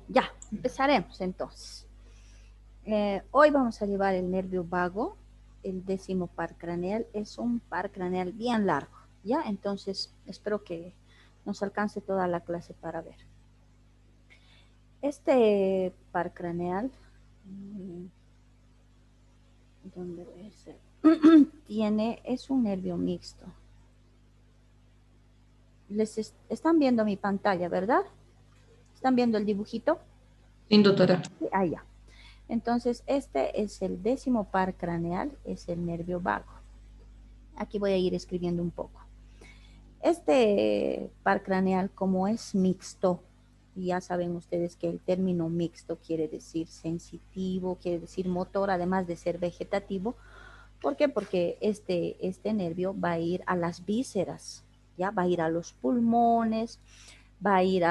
Ya, empezaremos entonces. Hoy vamos a llevar el nervio vago, el 10º par craneal. Es un par craneal bien largo, ¿ya? Entonces, espero que nos alcance toda la clase para ver. Este par craneal, ¿dónde voy a hacer? Es un nervio mixto. Están viendo mi pantalla, ¿verdad? ¿Están viendo el dibujito? Sin doctora. Sí, ahí ya. Entonces, este es el 10º par craneal, es el nervio vago. Aquí voy a ir escribiendo un poco. Este par craneal, como es mixto, ya saben ustedes que el término mixto quiere decir sensitivo, quiere decir motor, además de ser vegetativo. ¿Por qué? Porque este nervio va a ir a las vísceras, ya va a ir a los pulmones, va a ir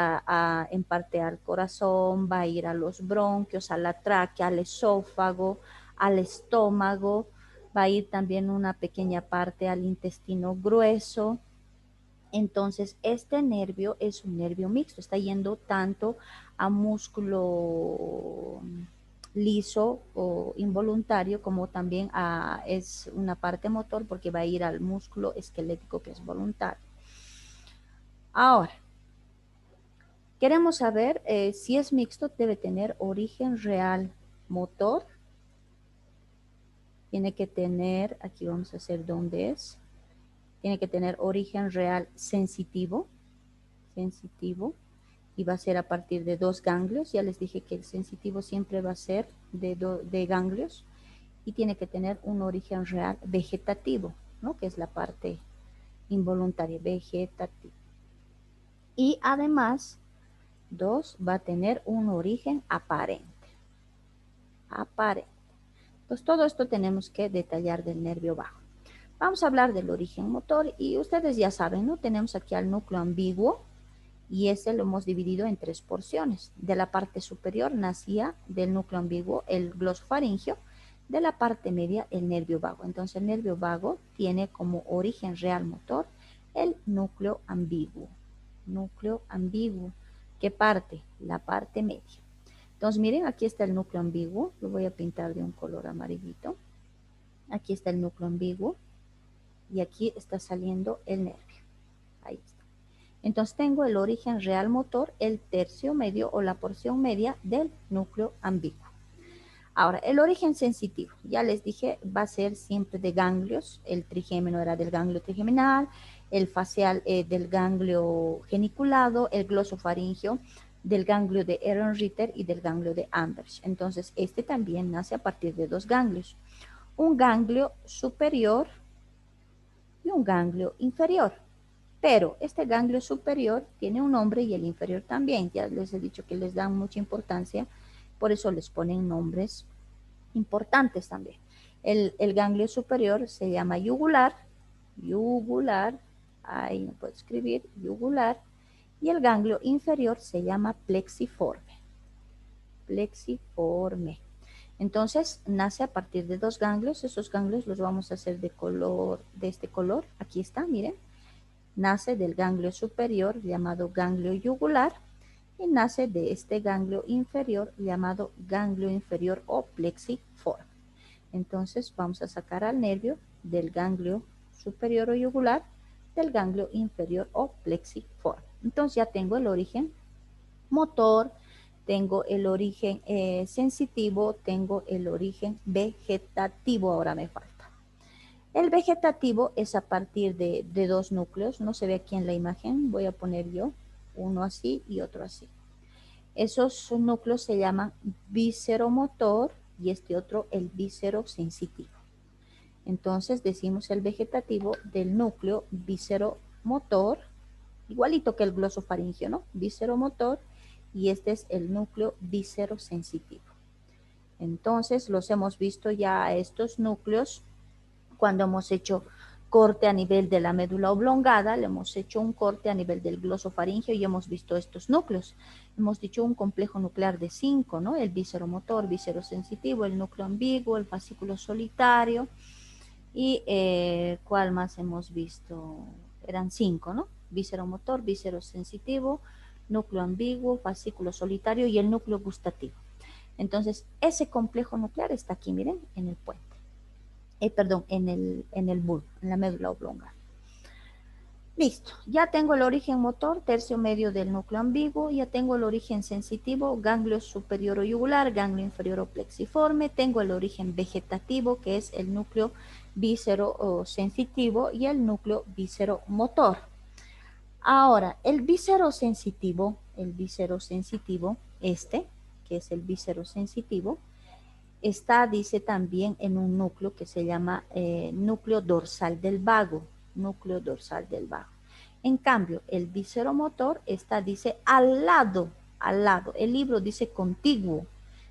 en parte al corazón, va a ir a los bronquios, a la tráquea, al esófago, al estómago, va a ir también una pequeña parte al intestino grueso. Entonces, este nervio es un nervio mixto, está yendo tanto a músculo liso o involuntario como también es una parte motor porque va a ir al músculo esquelético que es voluntario. Ahora, queremos saber si es mixto, debe tener origen real motor, tiene que tener, aquí vamos a hacer dónde es, tiene que tener origen real sensitivo, y va a ser a partir de 2 ganglios. Ya les dije que el sensitivo siempre va a ser de ganglios y tiene que tener un origen real vegetativo, ¿no? Que es la parte involuntaria, vegetativo. Y además, 2, va a tener un origen aparente. Aparente. Entonces, todo esto tenemos que detallar del nervio vago. Vamos a hablar del origen motor y ustedes ya saben, ¿no? Tenemos aquí al núcleo ambiguo, y ese lo hemos dividido en 3 porciones. De la parte superior nacía del núcleo ambiguo el glosofaringio, de la parte media el nervio vago. Entonces el nervio vago tiene como origen real motor el núcleo ambiguo. Núcleo ambiguo. ¿Qué parte? La parte media. Entonces miren, aquí está el núcleo ambiguo. Lo voy a pintar de un color amarillito. Aquí está el núcleo ambiguo y aquí está saliendo el nervio. Ahí está. Entonces tengo el origen real motor, el tercio medio o la porción media del núcleo ambiguo. Ahora, el origen sensitivo, ya les dije, va a ser siempre de ganglios. El trigémino era del ganglio trigeminal, el facial del ganglio geniculado, el glosofaringio del ganglio de Ehrenreiter y del ganglio de Ambers. Entonces, este también nace a partir de 2 ganglios. Un ganglio superior y un ganglio inferior. Pero este ganglio superior tiene un nombre y el inferior también. Ya les he dicho que les dan mucha importancia, por eso les ponen nombres importantes también. El ganglio superior se llama yugular, ahí no puedo escribir, yugular, y el ganglio inferior se llama plexiforme, plexiforme. Entonces nace a partir de 2 ganglios, esos ganglios los vamos a hacer de este color, aquí está, miren, nace del ganglio superior llamado ganglio yugular y nace de este ganglio inferior llamado ganglio inferior o plexiforme. Entonces vamos a sacar al nervio del ganglio superior o yugular, del ganglio inferior o plexiforme. Entonces ya tengo el origen motor, tengo el origen sensitivo, tengo el origen vegetativo, ahora me falta. El vegetativo es a partir de 2 núcleos, no se ve aquí en la imagen, voy a poner yo uno así y otro así. Esos núcleos se llaman visceromotor y este otro el viscerosensitivo. Entonces decimos el vegetativo del núcleo visceromotor, igualito que el glosofaringio, ¿no? Visceromotor, y este es el núcleo viscerosensitivo. Entonces los hemos visto ya a estos núcleos cuando hemos hecho corte a nivel de la médula oblongada, le hemos hecho un corte a nivel del glosofaringio y hemos visto estos núcleos. Hemos dicho un complejo nuclear de 5, ¿no? El visceromotor, viscerosensitivo, el núcleo ambiguo, el fascículo solitario y ¿cuál más hemos visto? Eran 5, ¿no? Visceromotor, viscerosensitivo, núcleo ambiguo, fascículo solitario y el núcleo gustativo. Entonces, ese complejo nuclear está aquí, miren, en el puente. Perdón, en el bulbo, en la médula oblonga. Listo, ya tengo el origen motor, tercio medio del núcleo ambiguo, ya tengo el origen sensitivo, ganglio superior o yugular, ganglio inferior o plexiforme, tengo el origen vegetativo, que es el núcleo víscero o sensitivo, y el núcleo víscero motor. Ahora, el víscero sensitivo, este, que es el víscero sensitivo, está, dice también, en un núcleo que se llama núcleo dorsal del vago, núcleo dorsal del vago. En cambio, el visceromotor está, dice, al lado, al lado. El libro dice contiguo.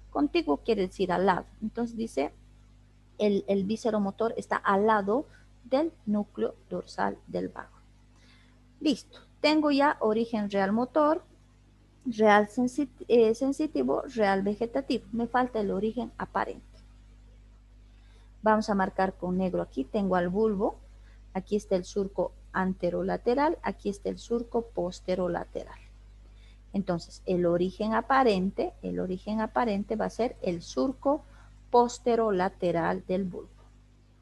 Contiguo quiere decir al lado. Entonces dice, el visceromotor está al lado del núcleo dorsal del vago. Listo. Tengo ya origen real motor, real sensitivo, real vegetativo. Me falta el origen aparente. Vamos a marcar con negro aquí. Tengo al bulbo. Aquí está el surco anterolateral. Aquí está el surco posterolateral. Entonces, el origen aparente va a ser el surco posterolateral del bulbo.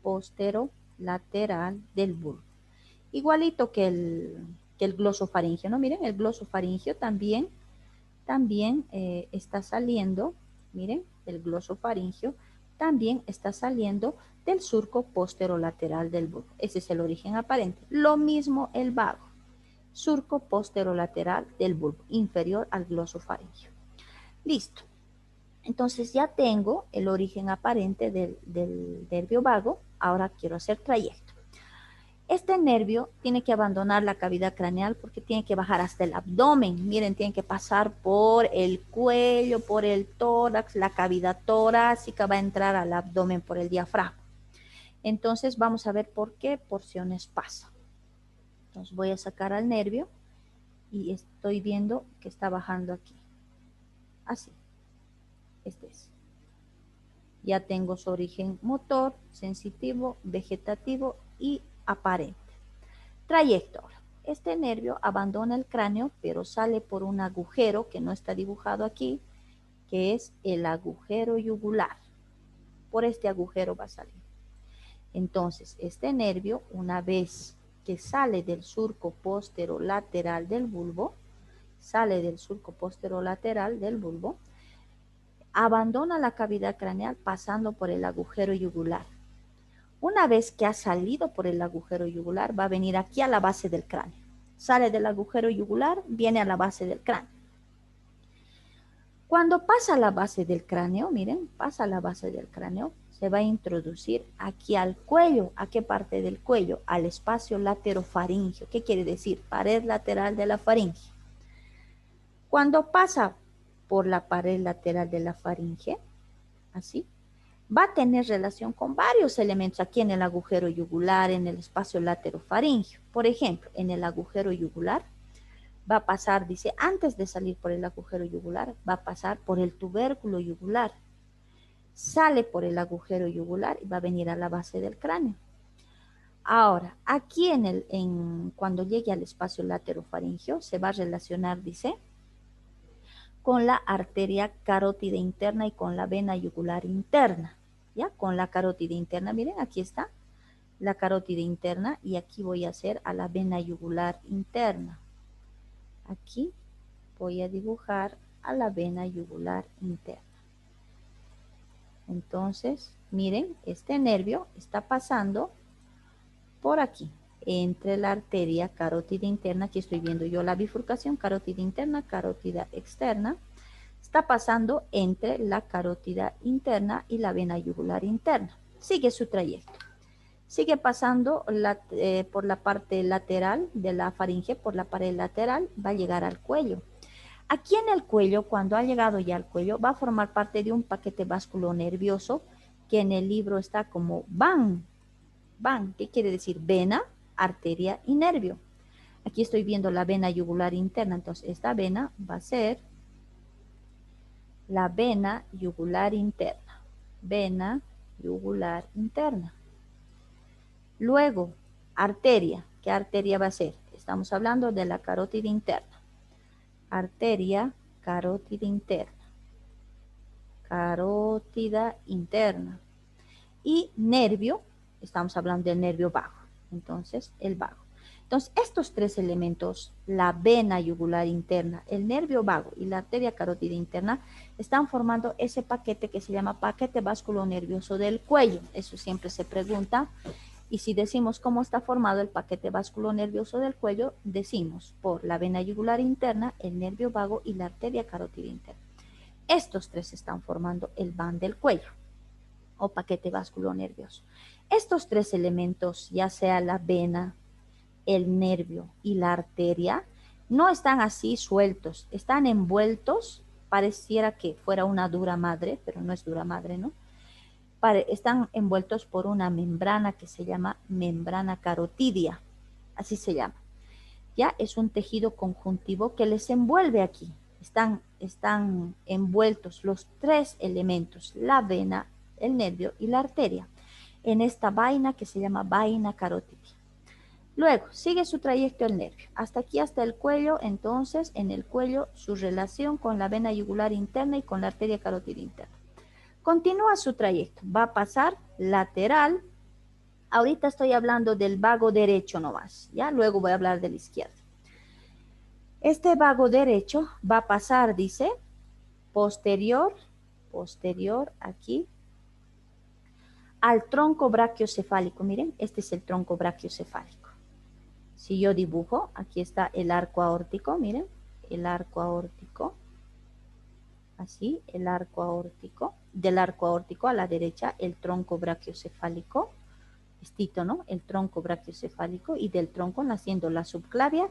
Posterolateral del bulbo. Igualito que el glosofaringio, ¿no? Miren, el glosofaringio también está saliendo, miren, el glosofaringio también está saliendo del surco posterolateral del bulbo. Ese es el origen aparente. Lo mismo el vago, surco posterolateral del bulbo, inferior al glosofaringio. Listo. Entonces ya tengo el origen aparente del nervio vago. Ahora quiero hacer trayecto. Este nervio tiene que abandonar la cavidad craneal porque tiene que bajar hasta el abdomen. Miren, tiene que pasar por el cuello, por el tórax, la cavidad torácica, va a entrar al abdomen por el diafragma. Entonces vamos a ver por qué porciones pasa. Entonces voy a sacar al nervio y estoy viendo que está bajando aquí. Así. Este es. Ya tengo su origen motor, sensitivo, vegetativo y aparente. Trayecto. Este nervio abandona el cráneo, pero sale por un agujero que no está dibujado aquí, que es el agujero yugular. Por este agujero va a salir. Entonces, este nervio, una vez que sale del surco posterolateral del bulbo, abandona la cavidad craneal pasando por el agujero yugular. Una vez que ha salido por el agujero yugular, va a venir aquí a la base del cráneo. Sale del agujero yugular, viene a la base del cráneo. Cuando pasa a la base del cráneo, miren, pasa a la base del cráneo, se va a introducir aquí al cuello. ¿A qué parte del cuello? Al espacio laterofaringeo. ¿Qué quiere decir? Pared lateral de la faringe. Cuando pasa por la pared lateral de la faringe, así, va a tener relación con varios elementos aquí en el agujero yugular, en el espacio laterofaringeo. Por ejemplo, en el agujero yugular va a pasar, dice, antes de salir por el agujero yugular, va a pasar por el tubérculo yugular. Sale por el agujero yugular y va a venir a la base del cráneo. Ahora, aquí cuando llegue al espacio laterofaringeo, se va a relacionar, dice, con la arteria carótida interna y con la vena yugular interna. ¿Ya? Con la carótida interna, miren, aquí está la carótida interna y aquí voy a hacer a la vena yugular interna. Aquí voy a dibujar a la vena yugular interna. Entonces, miren, este nervio está pasando por aquí, entre la arteria carótida interna, aquí estoy viendo yo la bifurcación, carótida interna, carótida externa, está pasando entre la carótida interna y la vena yugular interna. Sigue su trayecto. Sigue pasando por la parte lateral de la faringe, por la pared lateral, va a llegar al cuello. Aquí en el cuello, cuando ha llegado ya al cuello, va a formar parte de un paquete vasculonervioso que en el libro está como VAN. VAN, ¿qué quiere decir? Vena, arteria y nervio. Aquí estoy viendo la vena yugular interna, entonces esta vena va a ser la vena yugular interna. Vena yugular interna. Luego, arteria. ¿Qué arteria va a ser? Estamos hablando de la carótida interna. arteria carótida interna. Carótida interna. Y nervio, estamos hablando del nervio vago. Entonces, el vago. Entonces, estos tres elementos, la vena yugular interna, el nervio vago y la arteria carótida interna, están formando ese paquete que se llama paquete vasculonervioso del cuello. Eso siempre se pregunta. Y si decimos cómo está formado el paquete vasculonervioso del cuello, decimos por la vena yugular interna, el nervio vago y la arteria carótida interna. Estos tres están formando el van del cuello o paquete vasculonervioso. Estos tres elementos, ya sea la vena, el nervio y la arteria, no están así sueltos, están envueltos, pareciera que fuera una dura madre, pero no es dura madre, ¿no? Están envueltos por una membrana que se llama membrana carotidia, así se llama. Ya es un tejido conjuntivo que les envuelve aquí. Están envueltos los tres elementos, la vena, el nervio y la arteria, en esta vaina que se llama vaina carótida. Luego, sigue su trayecto el nervio. Hasta aquí, hasta el cuello. Entonces, en el cuello, su relación con la vena yugular interna y con la arteria carótida interna. Continúa su trayecto. Va a pasar lateral. Ahorita estoy hablando del vago derecho nomás. Ya luego voy a hablar del izquierdo. Este vago derecho va a pasar, dice, posterior aquí, al tronco brachiocefálico. Miren, este es el tronco brachiocefálico. Si yo dibujo, aquí está el arco aórtico, miren, el arco aórtico. Así, el arco aórtico. Del arco aórtico a la derecha, el tronco brachiocefálico. Estito, ¿no? El tronco brachiocefálico y del tronco naciendo la subclavia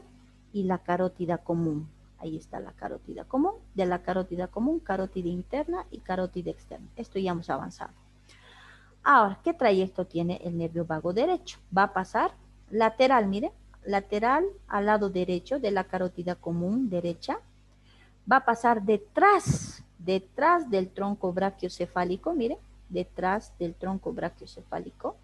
y la carótida común. Ahí está la carótida común. De la carótida común, carótida interna y carótida externa. Esto ya hemos avanzado. Ahora, ¿qué trayecto tiene el nervio vago derecho? Va a pasar lateral, mire, lateral al lado derecho de la carótida común derecha. Va a pasar detrás del tronco brachiocefálico, mire, detrás del tronco brachiocefálico.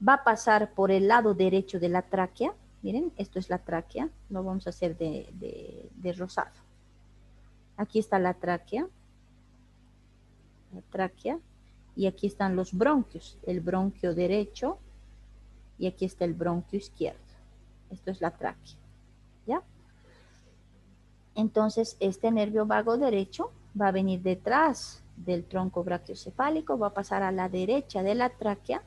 Va a pasar por el lado derecho de la tráquea. Miren, esto es la tráquea. Lo vamos a hacer de rosado. Aquí está la tráquea. La tráquea. Y aquí están los bronquios. El bronquio derecho. Y aquí está el bronquio izquierdo. Esto es la tráquea. ¿Ya? Entonces, este nervio vago derecho va a venir detrás del tronco brachiocefálico. Va a pasar a la derecha de la tráquea.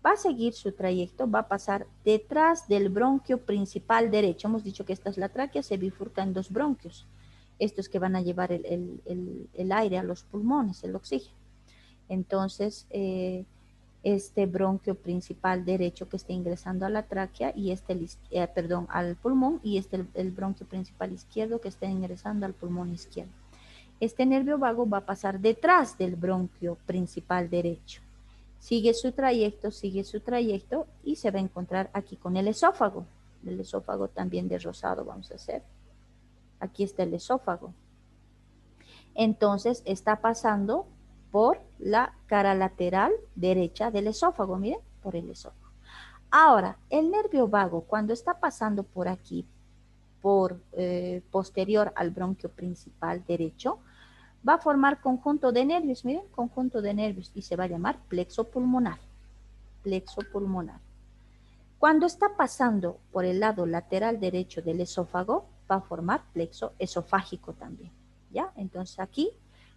Va a seguir su trayecto, va a pasar detrás del bronquio principal derecho. Hemos dicho que esta es la tráquea, se bifurca en dos bronquios. Estos que van a llevar el aire a los pulmones, el oxígeno. Entonces, este bronquio principal derecho que está ingresando a la tráquea y al pulmón, y el bronquio principal izquierdo que está ingresando al pulmón izquierdo. Este nervio vago va a pasar detrás del bronquio principal derecho. Sigue su trayecto y se va a encontrar aquí con el esófago. El esófago también de rosado vamos a hacer. Aquí está el esófago. Entonces está pasando por la cara lateral derecha del esófago, miren, por el esófago. Ahora, el nervio vago cuando está pasando por aquí, posterior al bronquio principal derecho, va a formar conjunto de nervios, miren, conjunto de nervios, y se va a llamar plexo pulmonar. Plexo pulmonar. Cuando está pasando por el lado lateral derecho del esófago, va a formar plexo esofágico también, ¿ya? Entonces aquí,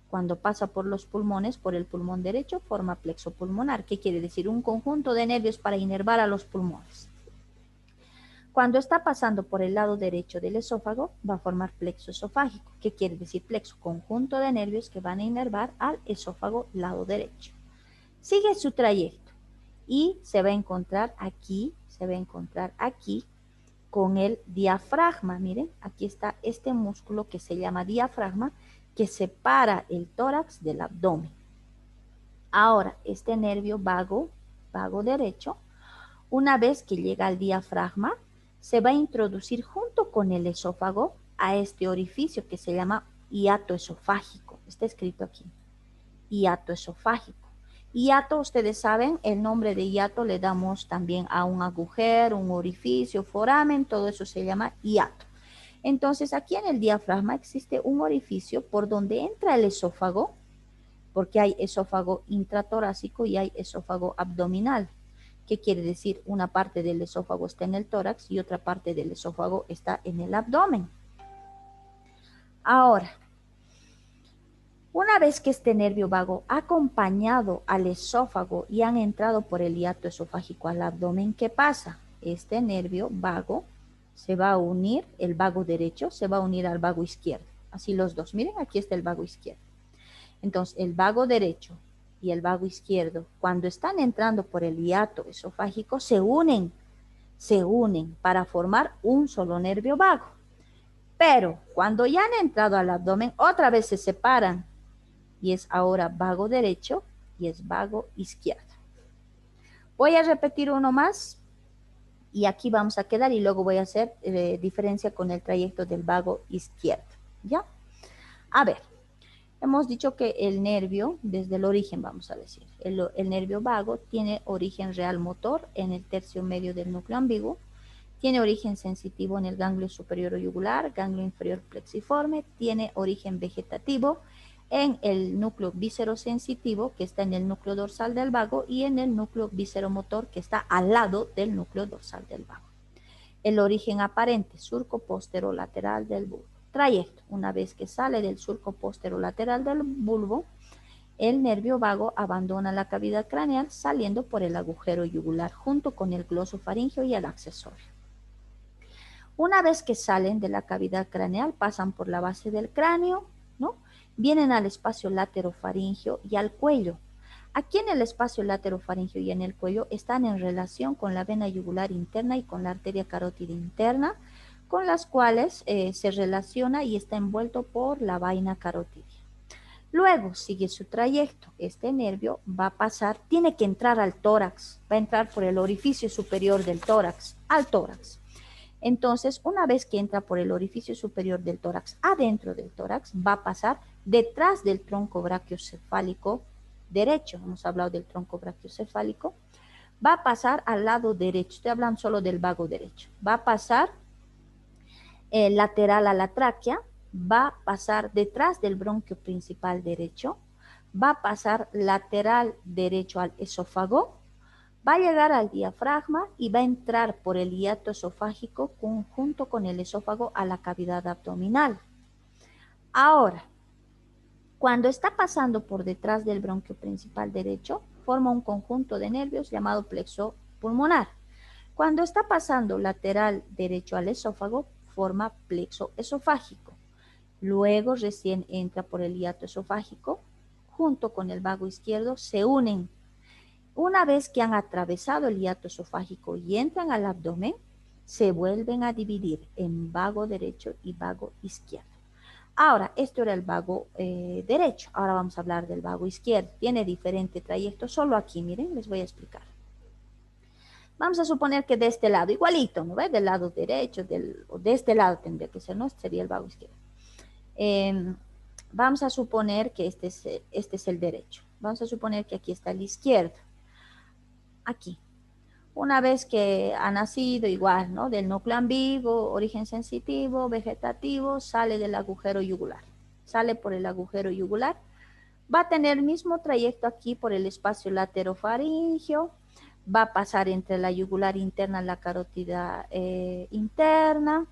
cuando pasa por los pulmones, por el pulmón derecho, forma plexo pulmonar. ¿Qué quiere decir? Un conjunto de nervios para inervar a los pulmones. Cuando está pasando por el lado derecho del esófago, va a formar plexo esofágico. ¿Qué quiere decir plexo? Conjunto de nervios que van a inervar al esófago lado derecho. Sigue su trayecto y se va a encontrar aquí con el diafragma. Miren, aquí está este músculo que se llama diafragma, que separa el tórax del abdomen. Ahora, este nervio vago derecho, una vez que llega al diafragma, se va a introducir junto con el esófago a este orificio que se llama hiato esofágico. Está escrito aquí, hiato esofágico. Hiato, ustedes saben, el nombre de hiato le damos también a un agujero, un orificio, foramen, todo eso se llama hiato. Entonces aquí en el diafragma existe un orificio por donde entra el esófago, porque hay esófago intratorácico y hay esófago abdominal. ¿Qué quiere decir? Una parte del esófago está en el tórax y otra parte del esófago está en el abdomen. Ahora, una vez que este nervio vago ha acompañado al esófago y han entrado por el hiato esofágico al abdomen, ¿qué pasa? Este nervio vago se va a unir, el vago derecho se va a unir al vago izquierdo. Así los dos. Miren, aquí está el vago izquierdo. Entonces, el vago derecho y el vago izquierdo, cuando están entrando por el hiato esofágico, se unen para formar un solo nervio vago. Pero cuando ya han entrado al abdomen, otra vez se separan y es ahora vago derecho y es vago izquierdo. Voy a repetir uno más y aquí vamos a quedar y luego voy a hacer diferencia con el trayecto del vago izquierdo. ¿Ya? A ver, hemos dicho que el nervio, desde el origen vamos a decir, el nervio vago tiene origen real motor en el tercio medio del núcleo ambiguo, tiene origen sensitivo en el ganglio superior yugular, ganglio inferior plexiforme, tiene origen vegetativo en el núcleo viscerosensitivo que está en el núcleo dorsal del vago y en el núcleo visceromotor que está al lado del núcleo dorsal del vago. El origen aparente, surco posterolateral del bulbo. Trayecto, una vez que sale del surco posterolateral del bulbo, el nervio vago abandona la cavidad craneal saliendo por el agujero yugular junto con el glosofaringeo y el accesorio. Una vez que salen de la cavidad craneal, pasan por la base del cráneo, ¿no? Vienen al espacio laterofaringeo y al cuello. Aquí en el espacio laterofaringeo y en el cuello están en relación con la vena yugular interna y con la arteria carótida interna, con las cuales se relaciona y está envuelto por la vaina carotidia. Luego sigue su trayecto. Este nervio va a pasar, tiene que entrar al tórax, va a entrar por el orificio superior del tórax, al tórax. Entonces, una vez que entra por el orificio superior del tórax, adentro del tórax, va a pasar detrás del tronco brachiocefálico derecho. Hemos hablado del tronco brachiocefálico. Va a pasar al lado derecho. Estoy hablando solo del vago derecho. Va a pasar lateral a la tráquea. Va a pasar detrás del bronquio principal derecho. Va a pasar lateral derecho al esófago. Va a llegar al diafragma y va a entrar por el hiato esofágico junto con el esófago a la cavidad abdominal. Ahora, cuando está pasando por detrás del bronquio principal derecho, forma un conjunto de nervios llamado plexo pulmonar. Cuando está pasando lateral derecho al esófago, forma plexo esofágico. Luego recién entra por el hiato esofágico, junto con el vago izquierdo, se unen. Una vez que han atravesado el hiato esofágico y entran al abdomen, se vuelven a dividir en vago derecho y vago izquierdo. Ahora, esto era el vago derecho. Ahora vamos a hablar del vago izquierdo. Tiene diferente trayecto. Solo aquí, miren, les voy a explicar. Vamos a suponer que de este lado, igualito, ¿no ve? Del lado derecho, o de este lado tendría que ser, ¿no? Este sería el vago izquierdo. Vamos a suponer que este es el derecho. Vamos a suponer que aquí está el izquierdo. Aquí. Una vez que ha nacido igual, ¿no? Del núcleo ambiguo, origen sensitivo, vegetativo, sale del agujero yugular. Sale por el agujero yugular. Va a tener el mismo trayecto aquí por el espacio laterofaringeo. Va a pasar entre la yugular interna y la carótida interna.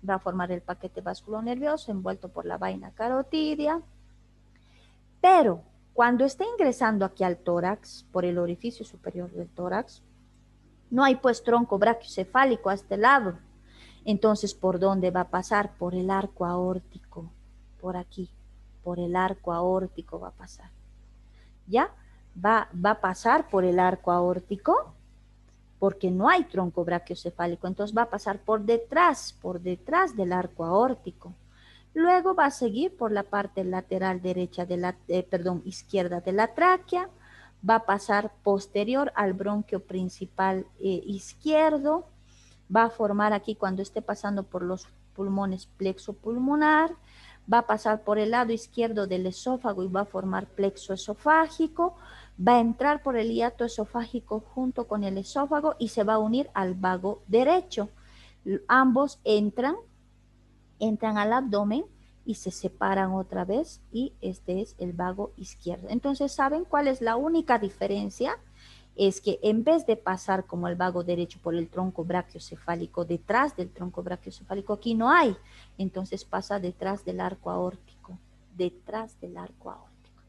Va a formar el paquete vasculonervioso envuelto por la vaina carotidia. Pero cuando está ingresando aquí al tórax, por el orificio superior del tórax, no hay pues tronco brachiocefálico a este lado. Entonces, ¿por dónde va a pasar? Por el arco aórtico. Por aquí. Por el arco aórtico va a pasar. ¿Ya? Va a pasar por el arco aórtico porque no hay tronco brachiocefálico. Entonces va a pasar por detrás del arco aórtico. Luego va a seguir por la parte lateral derecha de la, izquierda de la tráquea. Va a pasar posterior al bronquio principal izquierdo. Va a formar aquí cuando esté pasando por los pulmones plexo pulmonar. Va a pasar por el lado izquierdo del esófago y va a formar plexo esofágico. Va a entrar por el hiato esofágico junto con el esófago y se va a unir al vago derecho. Ambos entran entran al abdomen y se separan otra vez y este es el vago izquierdo. Entonces, ¿saben cuál es la única diferencia? Es que en vez de pasar como el vago derecho por el tronco brachiocefálico, detrás del tronco brachiocefálico, aquí no hay. Entonces pasa detrás del arco aórtico, detrás del arco aórtico.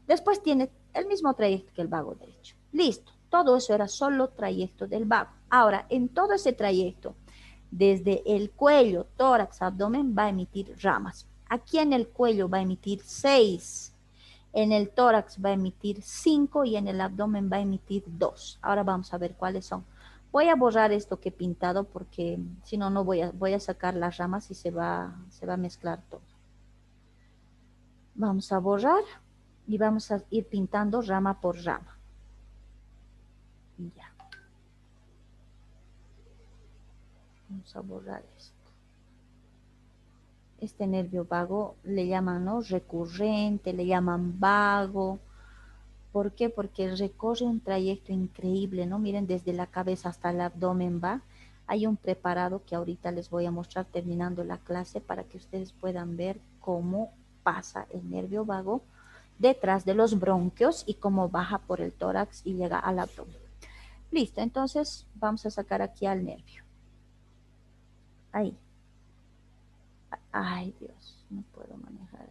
Después tiene el mismo trayecto que el vago derecho. Listo, todo eso era solo trayecto del vago. Ahora, en todo ese trayecto, desde el cuello, tórax, abdomen, va a emitir ramas. Aquí en el cuello va a emitir 6, en el tórax va a emitir 5 y en el abdomen va a emitir 2. Ahora vamos a ver cuáles son. Voy a borrar esto que he pintado porque si no, no voy a sacar las ramas y se va a mezclar todo. Vamos a borrar y vamos a ir pintando rama por rama. Ya. Vamos a borrar esto. Este nervio vago le llaman, ¿no?, recurrente, le llaman vago. ¿Por qué? Porque recorre un trayecto increíble, ¿no? Miren, desde la cabeza hasta el abdomen va. Hay un preparado que ahorita les voy a mostrar terminando la clase para que ustedes puedan ver cómo pasa el nervio vago detrás de los bronquios y cómo baja por el tórax y llega al abdomen. Listo, entonces vamos a sacar aquí al nervio. Ahí. Ay, Dios, no puedo manejar.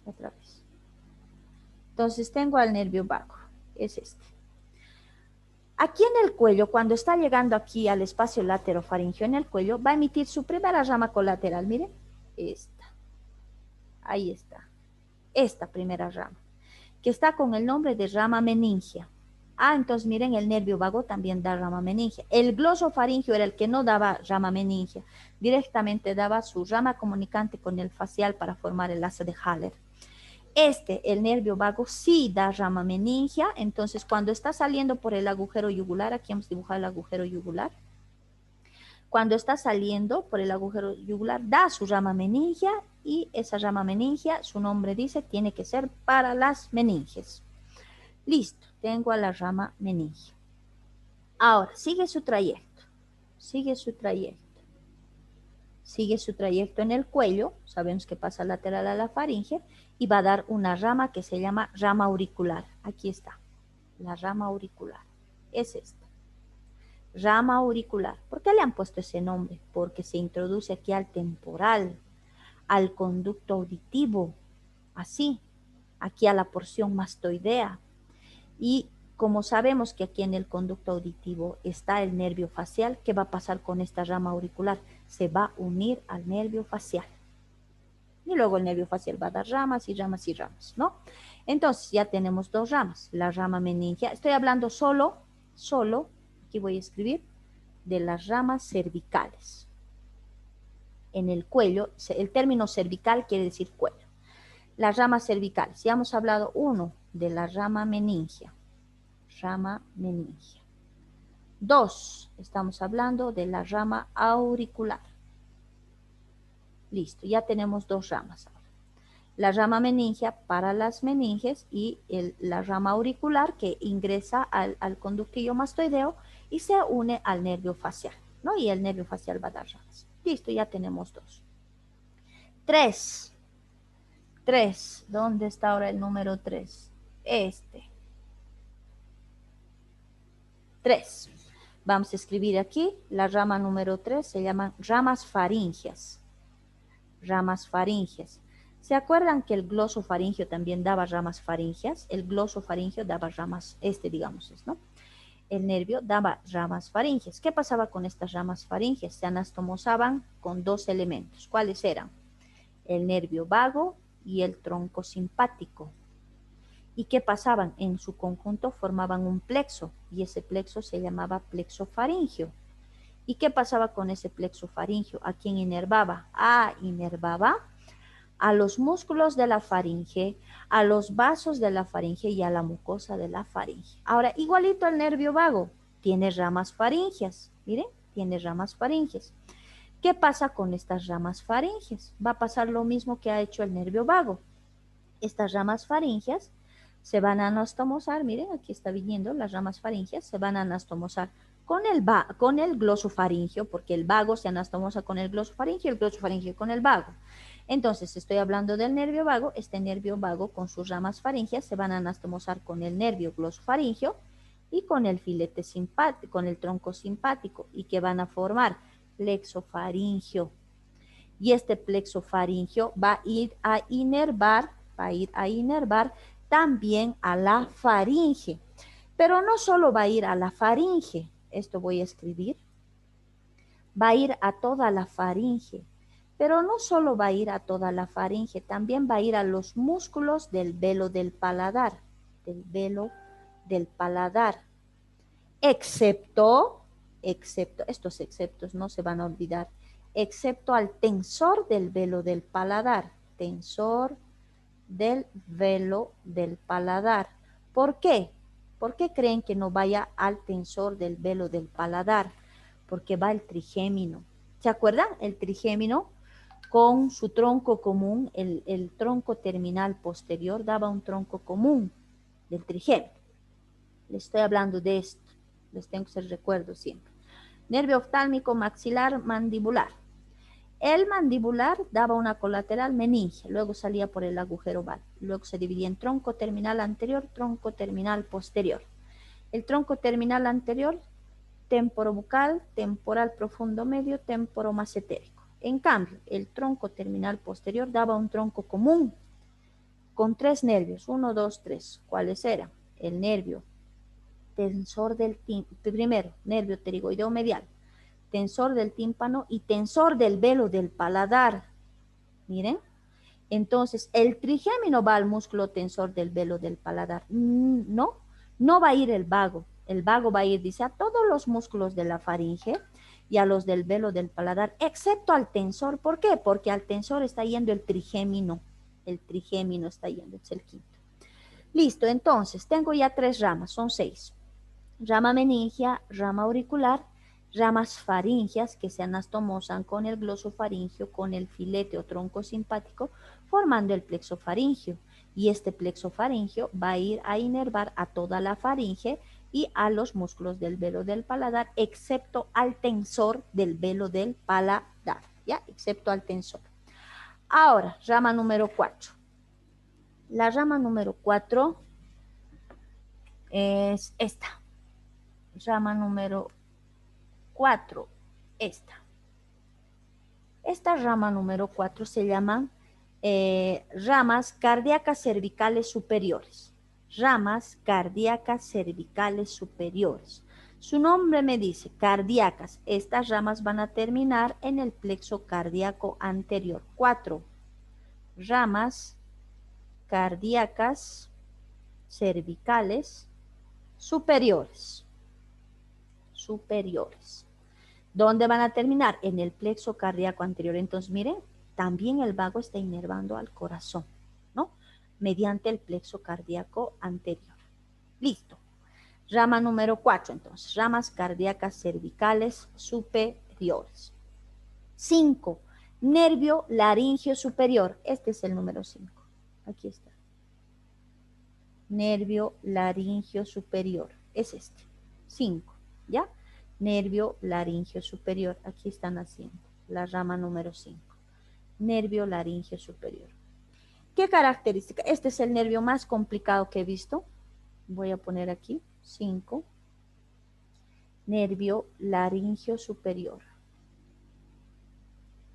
Otra vez. Entonces tengo al nervio vago, es este. Aquí en el cuello, cuando está llegando aquí al espacio laterofaringeo en el cuello, va a emitir su primera rama colateral, miren, esta. Ahí está, esta primera rama, que está con el nombre de rama meningia. Ah, entonces miren, el nervio vago también da rama meningia. El glosofaringeo era el que no daba rama meningia, directamente daba su rama comunicante con el facial para formar el asa de Haller. El nervio vago, sí da rama meningia, entonces cuando está saliendo por el agujero yugular, aquí hemos dibujado el agujero yugular, cuando está saliendo por el agujero yugular, da su rama meningia y esa rama meningia, su nombre dice, tiene que ser para las meninges. Listo, tengo a la rama meningia. Ahora, sigue su trayecto, sigue su trayecto. Sigue su trayecto en el cuello, sabemos que pasa lateral a la faringe, y va a dar una rama que se llama rama auricular. Aquí está, la rama auricular. Es esta. Rama auricular. ¿Por qué le han puesto ese nombre? Porque se introduce aquí al temporal, al conducto auditivo, así, aquí a la porción mastoidea. Y como sabemos que aquí en el conducto auditivo está el nervio facial, ¿qué va a pasar con esta rama auricular? Se va a unir al nervio facial. Y luego el nervio facial va a dar ramas y ramas y ramas, ¿no? Entonces ya tenemos dos ramas, la rama meningia. Estoy hablando solo, aquí voy a escribir, de las ramas cervicales. En el cuello, el término cervical quiere decir cuello. Las ramas cervicales, ya hemos hablado uno de la rama meningia. Rama meningia. 2, estamos hablando de la rama auricular. Listo, ya tenemos dos ramas. La rama meningia para las meninges y la rama auricular que ingresa al conductillo mastoideo y se une al nervio facial, ¿no? Y el nervio facial va a dar ramas. Listo, ya tenemos dos. 3. ¿Dónde está ahora el número 3? 3. Vamos a escribir aquí, la rama número 3 se llaman ramas faringias. Ramas faringias. ¿Se acuerdan que el glosofaringio también daba ramas faringias? El glosofaringio daba ramas, digamos, ¿no? El nervio daba ramas faringias. ¿Qué pasaba con estas ramas faringias? Se anastomosaban con dos elementos. ¿Cuáles eran? El nervio vago y el tronco simpático. ¿Y qué pasaban? En su conjunto formaban un plexo y ese plexo se llamaba plexo faringio. ¿Y qué pasaba con ese plexo faringio? ¿A quién inervaba? Inervaba a los músculos de la faringe, a los vasos de la faringe y a la mucosa de la faringe. Ahora, igualito al nervio vago, tiene ramas faringias. Miren, tiene ramas faringias. ¿Qué pasa con estas ramas faringias? Va a pasar lo mismo que ha hecho el nervio vago. Estas ramas faringias se van a anastomosar, miren, aquí está viniendo las ramas faringias, se van a anastomosar con el glosofaringio, porque el vago se anastomosa con el glosofaringio con el vago. Entonces, estoy hablando del nervio vago. Este nervio vago con sus ramas faringeas se van a anastomosar con el nervio glosofaringio y con el filete simpático, con el tronco simpático, y que van a formar plexofaringio. Y este plexofaringio va a ir a inervar también a la faringe. Pero no solo va a ir a la faringe, esto voy a escribir, va a ir a toda la faringe. Pero no solo va a ir a toda la faringe, también va a ir a los músculos del velo del paladar, excepto, estos exceptos no se van a olvidar, excepto al tensor del velo del paladar, tensor del velo del paladar. ¿Por qué? ¿Por qué creen que no vaya al tensor del velo del paladar? Porque va el trigémino. ¿Se acuerdan? El trigémino con su tronco común, el tronco terminal posterior daba un tronco común del trigémino. Les estoy hablando de esto. Les tengo que hacer recuerdo siempre. Nervio oftálmico maxilar mandibular. El mandibular daba una colateral meninge, luego salía por el agujero oval, luego se dividía en tronco terminal anterior, tronco terminal posterior. El tronco terminal anterior, temporobucal, temporal profundo medio, temporomacetérico. En cambio, el tronco terminal posterior daba un tronco común con 3 nervios, 1, 2, 3. ¿Cuáles eran? El nervio tensor del primero, nervio pterigoideo medial, tensor del tímpano y tensor del velo del paladar. Miren, entonces el trigémino va al músculo tensor del velo del paladar. No, no va a ir el vago va a ir, dice, a todos los músculos de la faringe y a los del velo del paladar, excepto al tensor. ¿Por qué? Porque al tensor está yendo el trigémino está yendo, es el quinto. Listo, entonces tengo ya 3 ramas, son 6. Rama meningia, rama auricular, ramas faringias que se anastomosan con el glosofaringio, con el filete o tronco simpático, formando el plexofaringio. Y este plexofaringio va a ir a inervar a toda la faringe y a los músculos del velo del paladar, excepto al tensor del velo del paladar, ¿ya? Excepto al tensor. Ahora, rama número 4. La rama número 4 es esta. Rama número 4, esta. Esta rama número 4 se llaman ramas cardíacas cervicales superiores. Ramas cardíacas cervicales superiores. Su nombre me dice cardíacas. Estas ramas van a terminar en el plexo cardíaco anterior. 4 ramas cardíacas cervicales superiores. ¿Dónde van a terminar? En el plexo cardíaco anterior. Entonces, miren, también el vago está inervando al corazón, ¿no? Mediante el plexo cardíaco anterior. Listo. Rama número 4, entonces, ramas cardíacas cervicales superiores. 5, nervio laringio superior. Este es el número 5. Aquí está. Nervio laringio superior. Es este. 5, ¿ya? Nervio laringio superior. Aquí están haciendo la rama número 5. Nervio laringio superior. ¿Qué característica? Este es el nervio más complicado que he visto. Voy a poner aquí 5. Nervio laringio superior.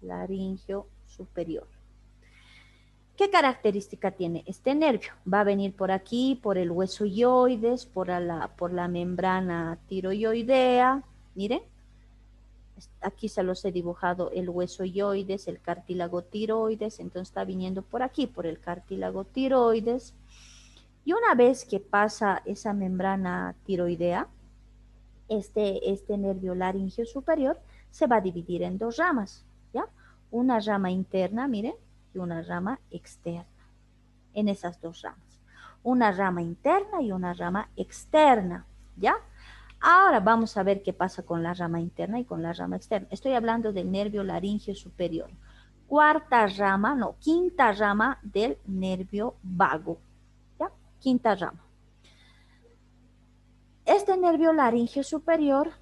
Laringio superior. ¿Qué característica tiene este nervio? Va a venir por aquí, por el hueso ioides, por la membrana tiroidea. Miren, aquí se los he dibujado el hueso ioides, el cartílago tiroides, entonces está viniendo por aquí, por el cartílago tiroides. Y una vez que pasa esa membrana tiroidea, este nervio laringio superior se va a dividir en 2 ramas, ¿ya? Una rama interna, miren, y una rama externa. En esas 2 ramas. Una rama interna y una rama externa, ¿ya? Ahora vamos a ver qué pasa con la rama interna y con la rama externa. Estoy hablando del nervio laringio superior. Quinta rama del nervio vago, ¿ya? Quinta rama. Este nervio laringio superior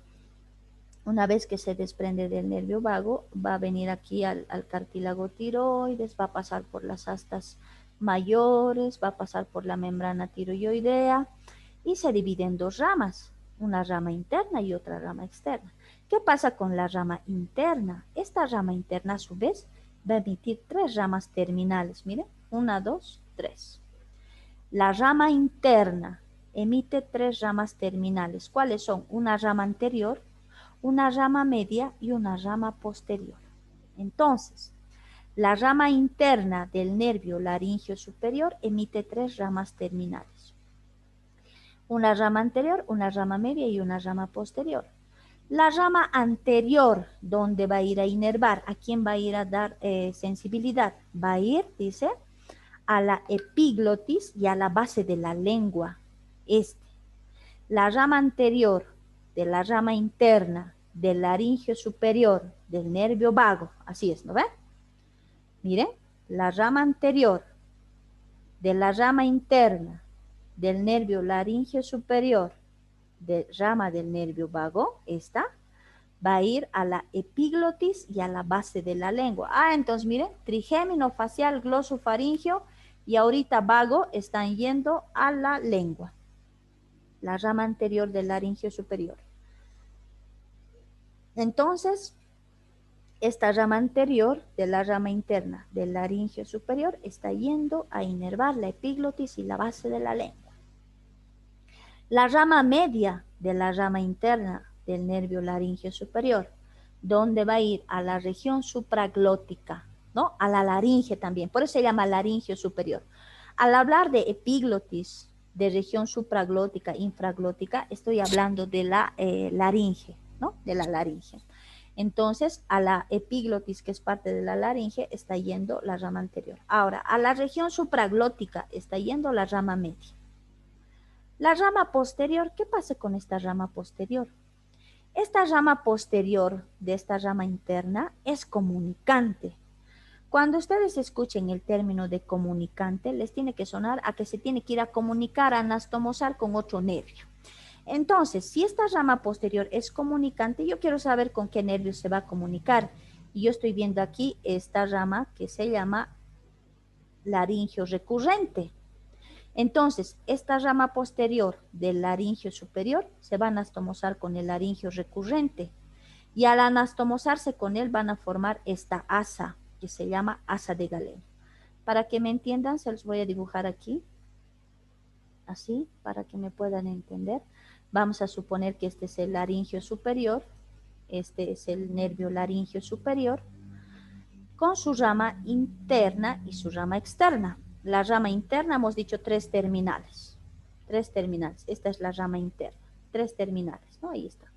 Una vez que se desprende del nervio vago, va a venir aquí al cartílago tiroides, va a pasar por las astas mayores, va a pasar por la membrana tiroidea y se divide en dos ramas, una rama interna y otra rama externa. ¿Qué pasa con la rama interna? Esta rama interna, a su vez, va a emitir tres ramas terminales. Miren, una, dos, tres. La rama interna emite tres ramas terminales. ¿Cuáles son? Una rama anterior, una rama media y una rama posterior. Entonces, la rama interna del nervio laringio superior emite tres ramas terminales. Una rama anterior, una rama media y una rama posterior. La rama anterior, donde va a ir a inervar, ¿a quién va a ir a dar sensibilidad? Va a ir, dice, a la epiglotis y a la base de la lengua. La rama anterior de la rama interna del laringio superior del nervio vago, así es, ¿no ven? Miren, la rama anterior de la rama interna del nervio laringio superior, de rama del nervio vago, esta, va a ir a la epiglotis y a la base de la lengua. Entonces miren, trigémino, facial, glosofaringio y ahorita vago están yendo a la lengua, la rama anterior del laringio superior. Entonces, esta rama anterior de la rama interna del laringio superior está yendo a inervar la epiglotis y la base de la lengua. La rama media de la rama interna del nervio laringio superior, donde va a ir a la región supraglótica, ¿no? A la laringe también, por eso se llama laringio superior. Al hablar de epiglotis, de región supraglótica, infraglótica, estoy hablando de la laringe, ¿no? De la laringe. Entonces, a la epiglotis, que es parte de la laringe, está yendo la rama anterior. Ahora, a la región supraglótica está yendo la rama media. La rama posterior, ¿qué pasa con esta rama posterior? Esta rama posterior de esta rama interna es comunicante. Cuando ustedes escuchen el término de comunicante, les tiene que sonar a que se tiene que ir a comunicar, a anastomosar con otro nervio. Entonces, si esta rama posterior es comunicante, yo quiero saber con qué nervio se va a comunicar. Y yo estoy viendo aquí esta rama que se llama laringio recurrente. Entonces, esta rama posterior del laringio superior se va a anastomosar con el laringio recurrente. Y al anastomosarse con él van a formar esta asa, que se llama asa de Galeno. Para que me entiendan, se los voy a dibujar aquí. Así, para que me puedan entender. Vamos a suponer que este es el laringio superior, este es el nervio laringio superior, con su rama interna y su rama externa. La rama interna hemos dicho tres terminales. Esta es la rama interna, tres terminales, ¿no? Ahí está.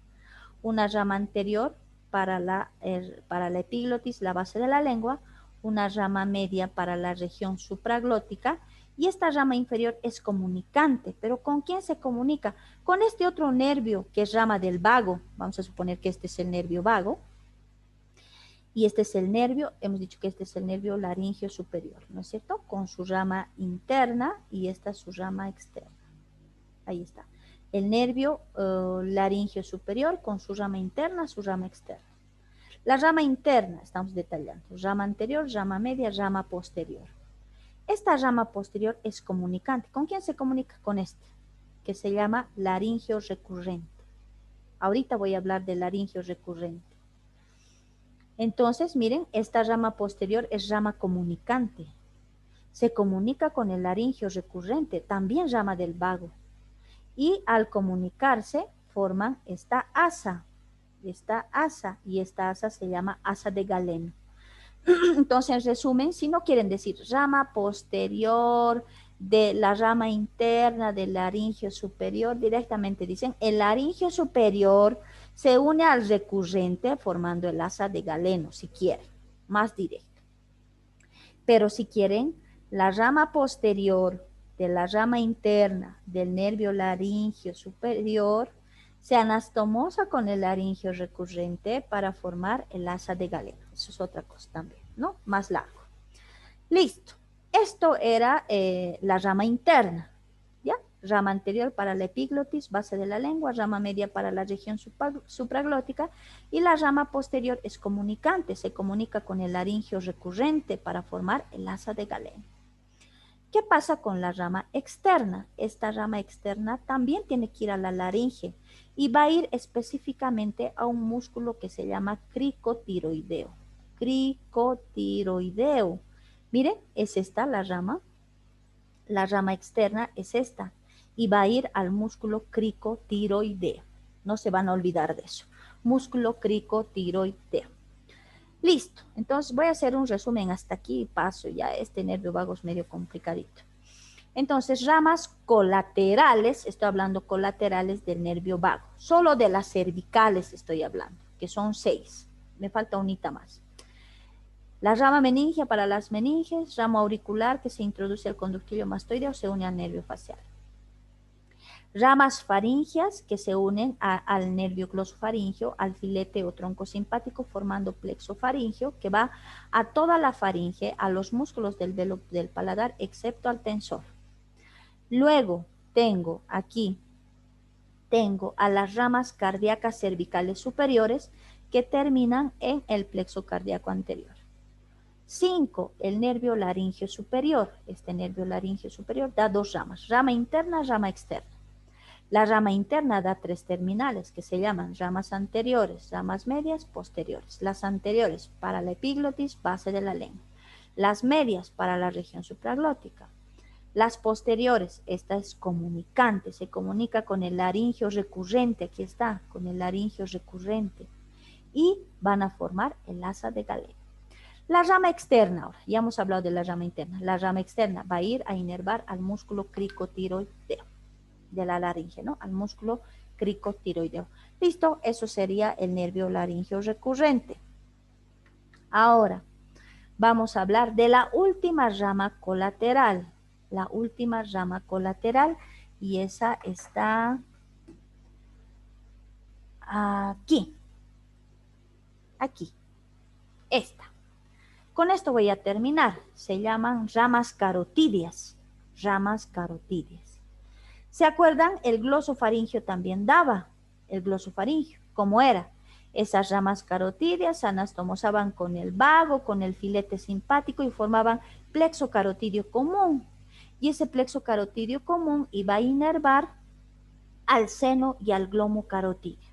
Una rama anterior para la epiglotis, la base de la lengua, una rama media para la región supraglótica, y esta rama inferior es comunicante. ¿Pero con quién se comunica? Con este otro nervio que es rama del vago. Vamos a suponer que este es el nervio vago. Y este es el nervio, hemos dicho que este es el nervio laringio superior, ¿no es cierto? Con su rama interna y esta es su rama externa. Ahí está. El nervio laringio superior con su rama interna, su rama externa. La rama interna, estamos detallando, rama anterior, rama media, rama posterior. Esta rama posterior es comunicante. ¿Con quién se comunica? Con este, que se llama laringio recurrente. Ahorita voy a hablar del laringio recurrente. Entonces, miren, esta rama posterior es rama comunicante. Se comunica con el laringio recurrente, también rama del vago. Y al comunicarse, forman esta asa. Y esta asa se llama asa de Galeno. Entonces, en resumen, si no quieren decir rama posterior de la rama interna del laringio superior, directamente dicen el laringio superior se une al recurrente formando el asa de Galeno, si quieren, más directo. Pero si quieren, la rama posterior de la rama interna del nervio laringio superior se anastomosa con el laringio recurrente para formar el asa de Galeno. Eso es otra cosa también, ¿no? Más largo. Listo. Esto era la rama interna, ¿ya? rama anterior para la epiglotis, base de la lengua, rama media para la región supraglótica y la rama posterior es comunicante, se comunica con el laringio recurrente para formar el asa de Galeno. ¿Qué pasa con la rama externa? Esta rama externa también tiene que ir a la laringe y va a ir específicamente a un músculo que se llama cricotiroideo. Cricotiroideo. Miren, es esta la rama externa es esta y va a ir al músculo cricotiroideo. No se van a olvidar de eso. Músculo cricotiroideo. Listo, entonces voy a hacer un resumen hasta aquí y paso ya, este nervio vago es medio complicadito. Entonces, ramas colaterales, estoy hablando colaterales del nervio vago, solo de las cervicales estoy hablando, que son 6, me falta unita más. La rama meningia para las meninges, rama auricular que se introduce al conductillo mastoideo, se une al nervio facial. Ramas faringias que se unen al nervio glosofaringio, al filete o tronco simpático, formando plexo faringio, que va a toda la faringe, a los músculos del velo del paladar, excepto al tensor. Luego tengo aquí, a las ramas cardíacas cervicales superiores que terminan en el plexo cardíaco anterior. 5. El nervio laringio superior. Este nervio laringio superior da 2 ramas, rama interna, rama externa. La rama interna da 3 terminales que se llaman ramas anteriores, ramas medias, posteriores. Las anteriores para la epiglotis, base de la lengua. Las medias para la región supraglótica. Las posteriores, esta es comunicante, se comunica con el laringio recurrente, aquí está, con el laringio recurrente. Y van a formar el asa de Galeno. La rama externa, ahora, ya hemos hablado de la rama interna. La rama externa va a ir a inervar al músculo cricotiroideo de la laringe, ¿no? Al músculo cricotiroideo. Listo, eso sería el nervio laringio recurrente. Ahora, vamos a hablar de la última rama colateral. La última rama colateral, y esa está aquí. Aquí. Esta. Con esto voy a terminar. Se llaman ramas carotídeas. Ramas carotídeas. ¿Se acuerdan? El glosofaringio también daba, el glosofaringio, ¿cómo era? Esas ramas carotídeas se anastomosaban con el vago, con el filete simpático y formaban plexo carotidio común. Y ese plexo carotidio común iba a inervar al seno y al glomo carotidio.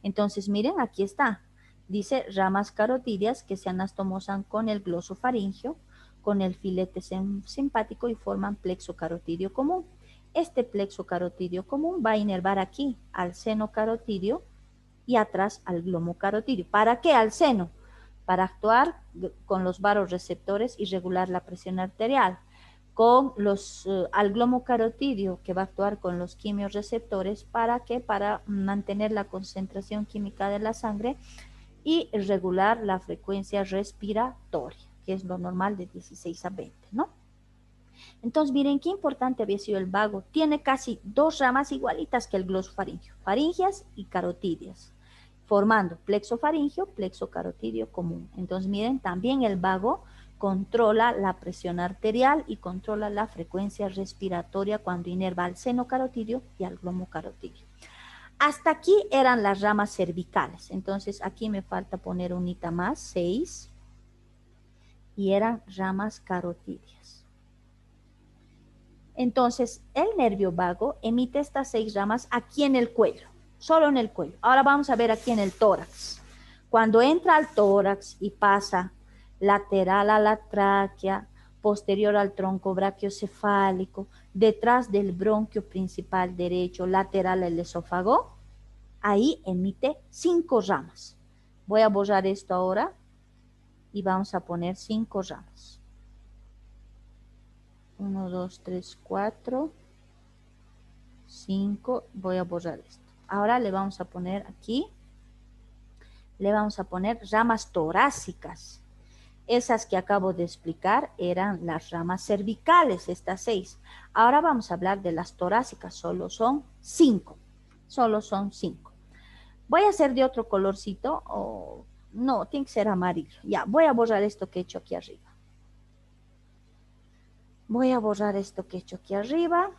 Entonces, miren, aquí está. Dice ramas carotídeas que se anastomosan con el glosofaringio, con el filete simpático y forman plexo carotidio común. Este plexo carotidio común va a inervar aquí al seno carotidio y atrás al glomo carotidio. ¿Para qué al seno? Para actuar con los varoreceptores y regular la presión arterial. Con al glomo carotidio que va a actuar con los quimiorreceptores. ¿Para qué? Para mantener la concentración química de la sangre y regular la frecuencia respiratoria, que es lo normal de 16 a 20, ¿no? Entonces, miren qué importante había sido el vago. Tiene casi 2 ramas igualitas que el glosofaringio, faringias y carotídeas, formando plexo faringio, plexo carotidio común. Entonces, miren, también el vago controla la presión arterial y controla la frecuencia respiratoria cuando inerva al seno carotidio y al glomo carotidio. Hasta aquí eran las ramas cervicales. Entonces, aquí me falta poner unita más, 6, y eran ramas carotídeas. Entonces, el nervio vago emite estas 6 ramas aquí en el cuello, solo en el cuello. Ahora vamos a ver aquí en el tórax. Cuando entra al tórax y pasa lateral a la tráquea, posterior al tronco brachiocefálico, detrás del bronquio principal derecho, lateral al esófago, ahí emite 5 ramas. Voy a borrar esto ahora y vamos a poner 5 ramas. 1, 2, 3, 4, 5. Voy a borrar esto. Ahora le vamos a poner aquí, le vamos a poner ramas torácicas. Esas que acabo de explicar eran las ramas cervicales, estas 6. Ahora vamos a hablar de las torácicas, solo son 5. Solo son 5. Voy a hacer de otro colorcito, o no, tiene que ser amarillo. Ya, voy a borrar esto que he hecho aquí arriba. Voy a borrar esto que he hecho aquí arriba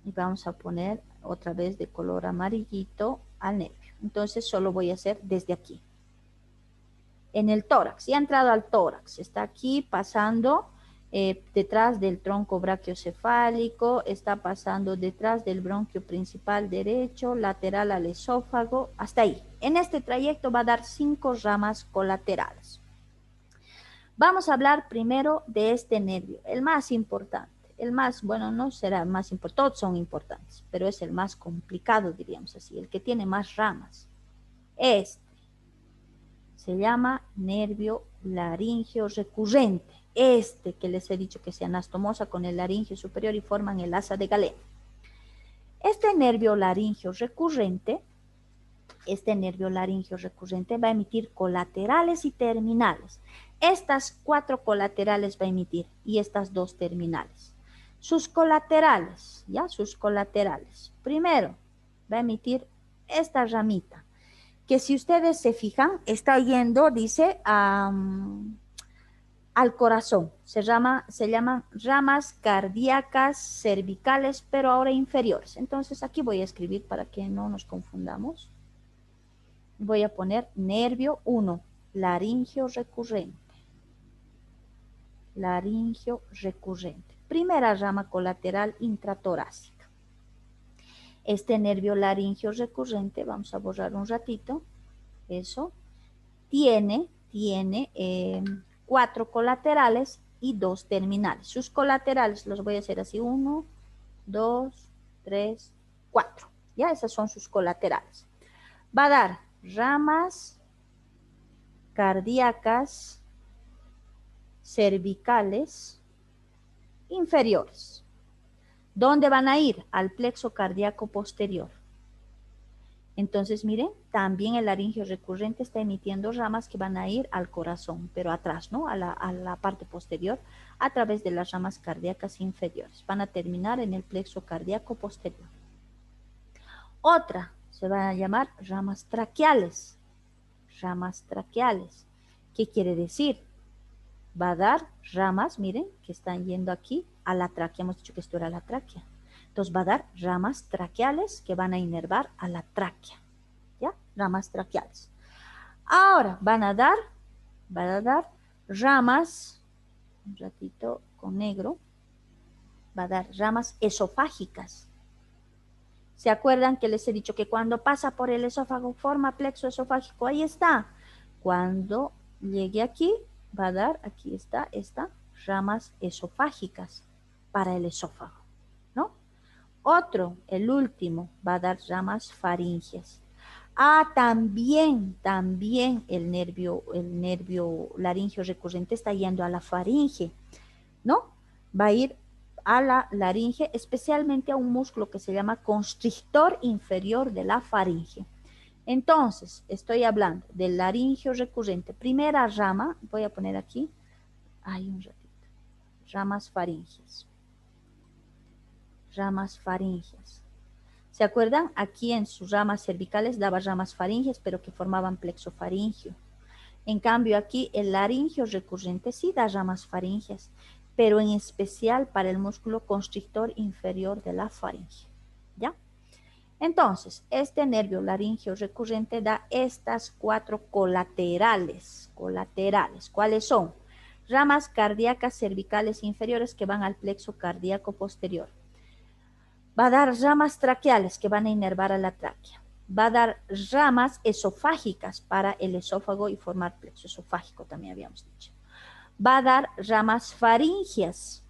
Y vamos a poner otra vez de color amarillito al nervio. Entonces solo voy a hacer desde aquí. En el tórax, ya ha entrado al tórax, está aquí pasando detrás del tronco brachiocefálico, está pasando detrás del bronquio principal derecho, lateral al esófago, hasta ahí. En este trayecto va a dar 5 ramas colaterales. Vamos a hablar primero de este nervio, el más importante. El más, bueno, no será el más importante, todos son importantes, pero es el más complicado, diríamos así, el que tiene más ramas. Se llama nervio laringeo recurrente. Este que les he dicho que se anastomosa con el laringio superior y forman el asa de Galeno. Este nervio laringeo recurrente va a emitir colaterales y terminales. Estas 4 colaterales va a emitir y estas 2 terminales. Sus colaterales, Primero va a emitir esta ramita, que si ustedes se fijan, está yendo, dice, al corazón. Se llaman ramas cardíacas cervicales, pero ahora inferiores. Entonces aquí voy a escribir para que no nos confundamos. Voy a poner nervio 1, laringio recurrente. Laringio recurrente. Primera rama colateral intratorácica. Este nervio laringio recurrente, vamos a borrar un ratito, eso, tiene 4 colaterales y 2 terminales. Sus colaterales los voy a hacer así, 1, 2, 3, 4. Ya, esas son sus colaterales. Va a dar ramas cardíacas cervicales inferiores. ¿Dónde van a ir? Al plexo cardíaco posterior. Entonces, miren, también el laringio recurrente está emitiendo ramas que van a ir al corazón, pero atrás, ¿no? A la parte posterior, a través de las ramas cardíacas inferiores. Van a terminar en el plexo cardíaco posterior. Otra se van a llamar ramas traqueales. Ramas traqueales. ¿Qué quiere decir? Va a dar ramas, miren, que están yendo aquí a la tráquea. Hemos dicho que esto era la tráquea. Entonces va a dar ramas traqueales que van a inervar a la tráquea. ¿Ya? Ramas traqueales. Ahora van a dar ramas, un ratito con negro, va a dar ramas esofágicas. ¿Se acuerdan que les he dicho que cuando pasa por el esófago forma plexo esofágico? Ahí está. Cuando llegue aquí, va a dar, aquí está, ramas esofágicas para el esófago, ¿no? Otro, el último, va a dar ramas faringias. También el nervio laringio recurrente está yendo a la faringe, ¿no? Va a ir a la laringe, especialmente a un músculo que se llama constrictor inferior de la faringe. Entonces, estoy hablando del laringio recurrente. Primera rama, voy a poner aquí, un ratito, ramas faringias. Ramas faringias. ¿Se acuerdan? Aquí en sus ramas cervicales daba ramas faringias, pero que formaban plexo faringio. En cambio aquí el laringio recurrente sí da ramas faringias, pero en especial para el músculo constrictor inferior de la faringe. ¿Ya? Entonces, este nervio laringio recurrente da estas 4 colaterales. ¿Cuáles son? Ramas cardíacas cervicales inferiores que van al plexo cardíaco posterior. Va a dar ramas traqueales que van a inervar a la tráquea. Va a dar ramas esofágicas para el esófago y formar plexo esofágico, también habíamos dicho. Va a dar ramas faringias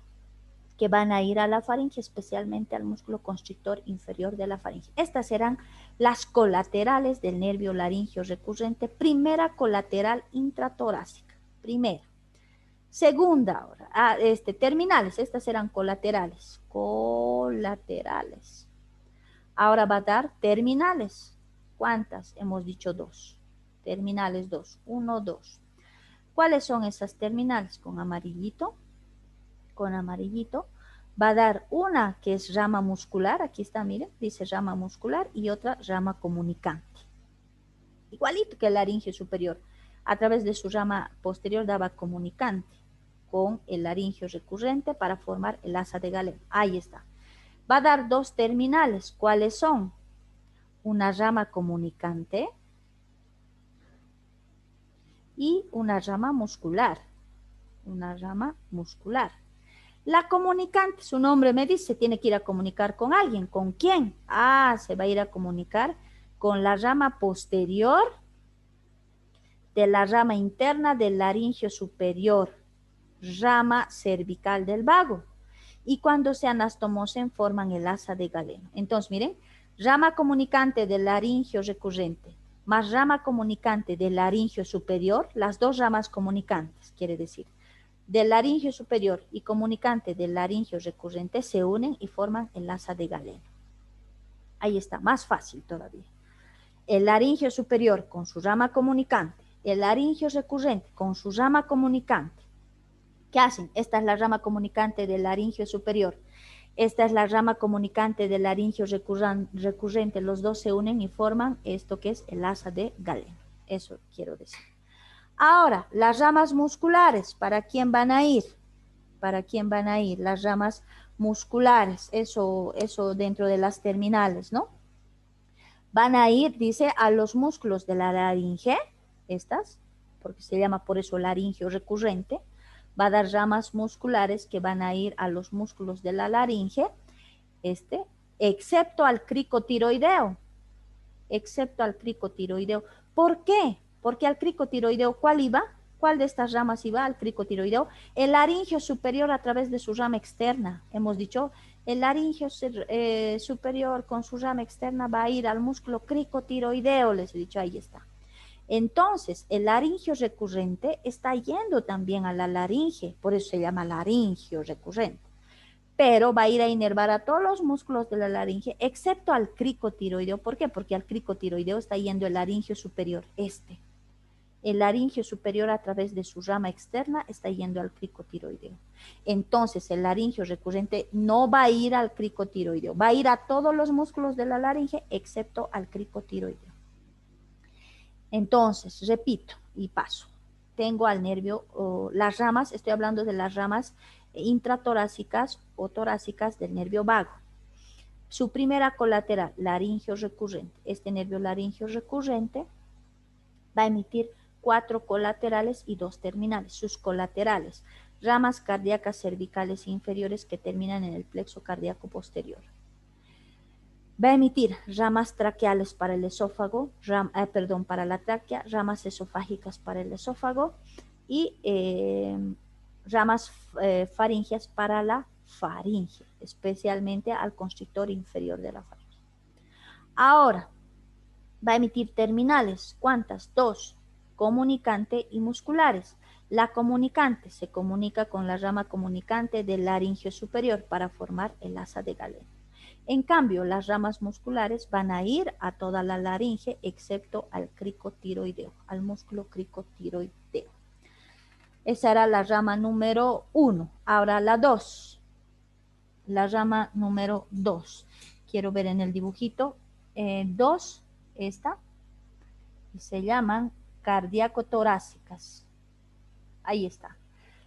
que van a ir a la faringe, especialmente al músculo constrictor inferior de la faringe. Estas serán las colaterales del nervio laringio recurrente. Primera colateral intratorácica. Primera. Segunda ahora, terminales, estas eran colaterales. Ahora va a dar terminales. ¿Cuántas? Hemos dicho 2. Terminales 2. 1, 2. ¿Cuáles son esas terminales? Con amarillito. Va a dar una que es rama muscular. Aquí está, miren, dice rama muscular y otra rama comunicante. Igualito que el laringio superior. A través de su rama posterior daba comunicante con el laringio recurrente para formar el asa de Galeno. Ahí está. Va a dar dos terminales. ¿Cuáles son? Una rama comunicante y una rama muscular. Una rama muscular. La comunicante, su nombre me dice, tiene que ir a comunicar con alguien. ¿Con quién? Ah, se va a ir a comunicar con la rama posterior de la rama interna del laringio superior, rama cervical del vago. Y cuando se anastomosen forman el asa de Galeno. Entonces, miren, rama comunicante del laringio recurrente más rama comunicante del laringio superior, las dos ramas comunicantes, quiere decir, del laringio superior y comunicante del laringio recurrente se unen y forman el asa de Galeno. Ahí está, más fácil todavía. El laringio superior con su rama comunicante, el laringio recurrente con su rama comunicante. ¿Qué hacen? Esta es la rama comunicante del laringio superior. Esta es la rama comunicante del laringio recurrente. Los dos se unen y forman esto que es el asa de Galeno. Eso quiero decir. Ahora, las ramas musculares, ¿para quién van a ir? ¿Para quién van a ir? Las ramas musculares, eso dentro de las terminales, ¿no? Van a ir, dice, a los músculos de la laringe, estas, porque se llama por eso laringio recurrente, va a dar ramas musculares que van a ir a los músculos de la laringe, excepto al cricotiroideo, excepto al cricotiroideo. ¿Por qué? Porque al cricotiroideo, ¿cuál iba? ¿Cuál de estas ramas iba al cricotiroideo? El laringio superior a través de su rama externa. Hemos dicho, el laringio superior con su rama externa va a ir al músculo cricotiroideo, les he dicho, ahí está. Entonces, el laringio recurrente está yendo también a la laringe, por eso se llama laringio recurrente. Pero va a ir a inervar a todos los músculos de la laringe, excepto al cricotiroideo. ¿Por qué? Porque al cricotiroideo está yendo el laringio superior, El laringio superior a través de su rama externa está yendo al cricotiroideo. Entonces, el laringio recurrente no va a ir al cricotiroideo, va a ir a todos los músculos de la laringe, excepto al cricotiroideo. Entonces, repito y paso. Tengo al nervio, las ramas, estoy hablando de las ramas intratorácicas o torácicas del nervio vago. Su primera colateral, laringio recurrente. Este nervio laringio recurrente va a emitir 4 colaterales y 2 terminales. Sus colaterales, ramas cardíacas cervicales inferiores que terminan en el plexo cardíaco posterior. Va a emitir ramas traqueales para el esófago, para la tráquea, ramas esofágicas para el esófago y ramas faríngeas para la faringe, especialmente al constrictor inferior de la faringe. Ahora, va a emitir terminales. ¿Cuántas? 2, comunicante y musculares. La comunicante se comunica con la rama comunicante del laringio superior para formar el asa de Galeno. En cambio, las ramas musculares van a ir a toda la laringe excepto al cricotiroideo, al músculo cricotiroideo. Esa era la rama número 1. Ahora la 2. La rama número 2. Quiero ver en el dibujito. 2, esta. Y se llaman cardíaco-torácicas. Ahí está.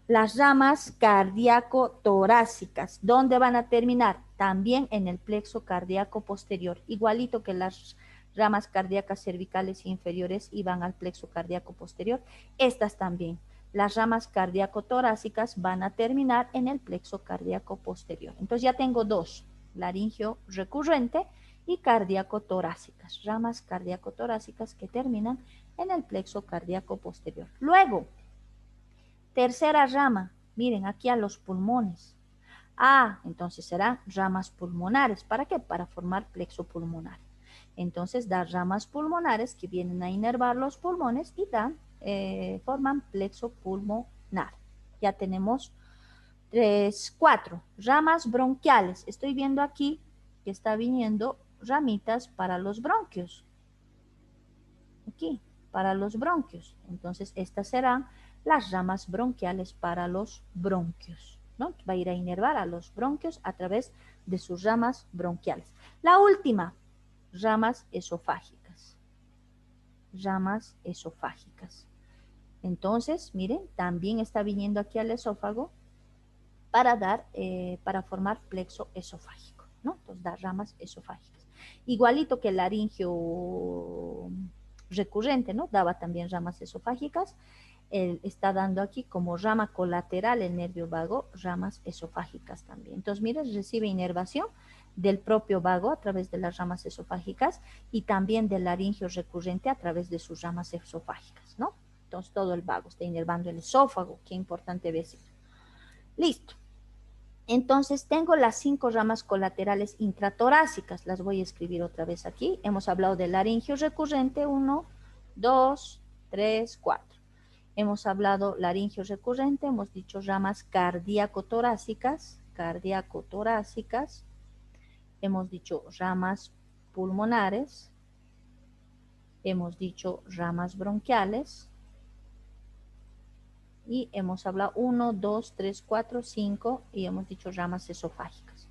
Las ramas cardíaco-torácicas. ¿Dónde van a terminar? También en el plexo cardíaco posterior. Igualito que las ramas cardíacas cervicales inferiores iban al plexo cardíaco posterior. Estas también. Las ramas cardíaco-torácicas van a terminar en el plexo cardíaco posterior. Entonces ya tengo 2. Laringio recurrente y cardíaco-torácicas. Ramas cardíaco-torácicas que terminan en el plexo cardíaco posterior. Luego, tercera rama, miren aquí a los pulmones. Entonces serán ramas pulmonares. ¿Para qué? Para formar plexo pulmonar. Entonces da ramas pulmonares que vienen a inervar los pulmones y forman plexo pulmonar. Ya tenemos 4 ramas bronquiales. Estoy viendo aquí que está viniendo ramitas para los bronquios. Aquí, para los bronquios. Entonces estas serán las ramas bronquiales para los bronquios, ¿no? Va a ir a inervar a los bronquios a través de sus ramas bronquiales. La última, ramas esofágicas. Ramas esofágicas. Entonces, miren, también está viniendo aquí al esófago para formar plexo esofágico. ¿no? Entonces da ramas esofágicas. Igualito que el laringio recurrente, ¿no? Daba también ramas esofágicas. Él está dando aquí como rama colateral el nervio vago, ramas esofágicas también. Entonces, mira, recibe inervación del propio vago a través de las ramas esofágicas y también del laringio recurrente a través de sus ramas esofágicas, ¿no? Entonces, todo el vago está inervando el esófago, qué importante decir. Listo. Entonces, tengo las 5 ramas colaterales intratorácicas. Las voy a escribir otra vez aquí. Hemos hablado del laringio recurrente, 1, 2, 3, 4. Hemos hablado laringio recurrente, hemos dicho ramas cardíaco-torácicas, cardíaco-torácicas. Hemos dicho ramas pulmonares, hemos dicho ramas bronquiales, y hemos hablado 1, 2, 3, 4, 5 y hemos dicho ramas esofágicas.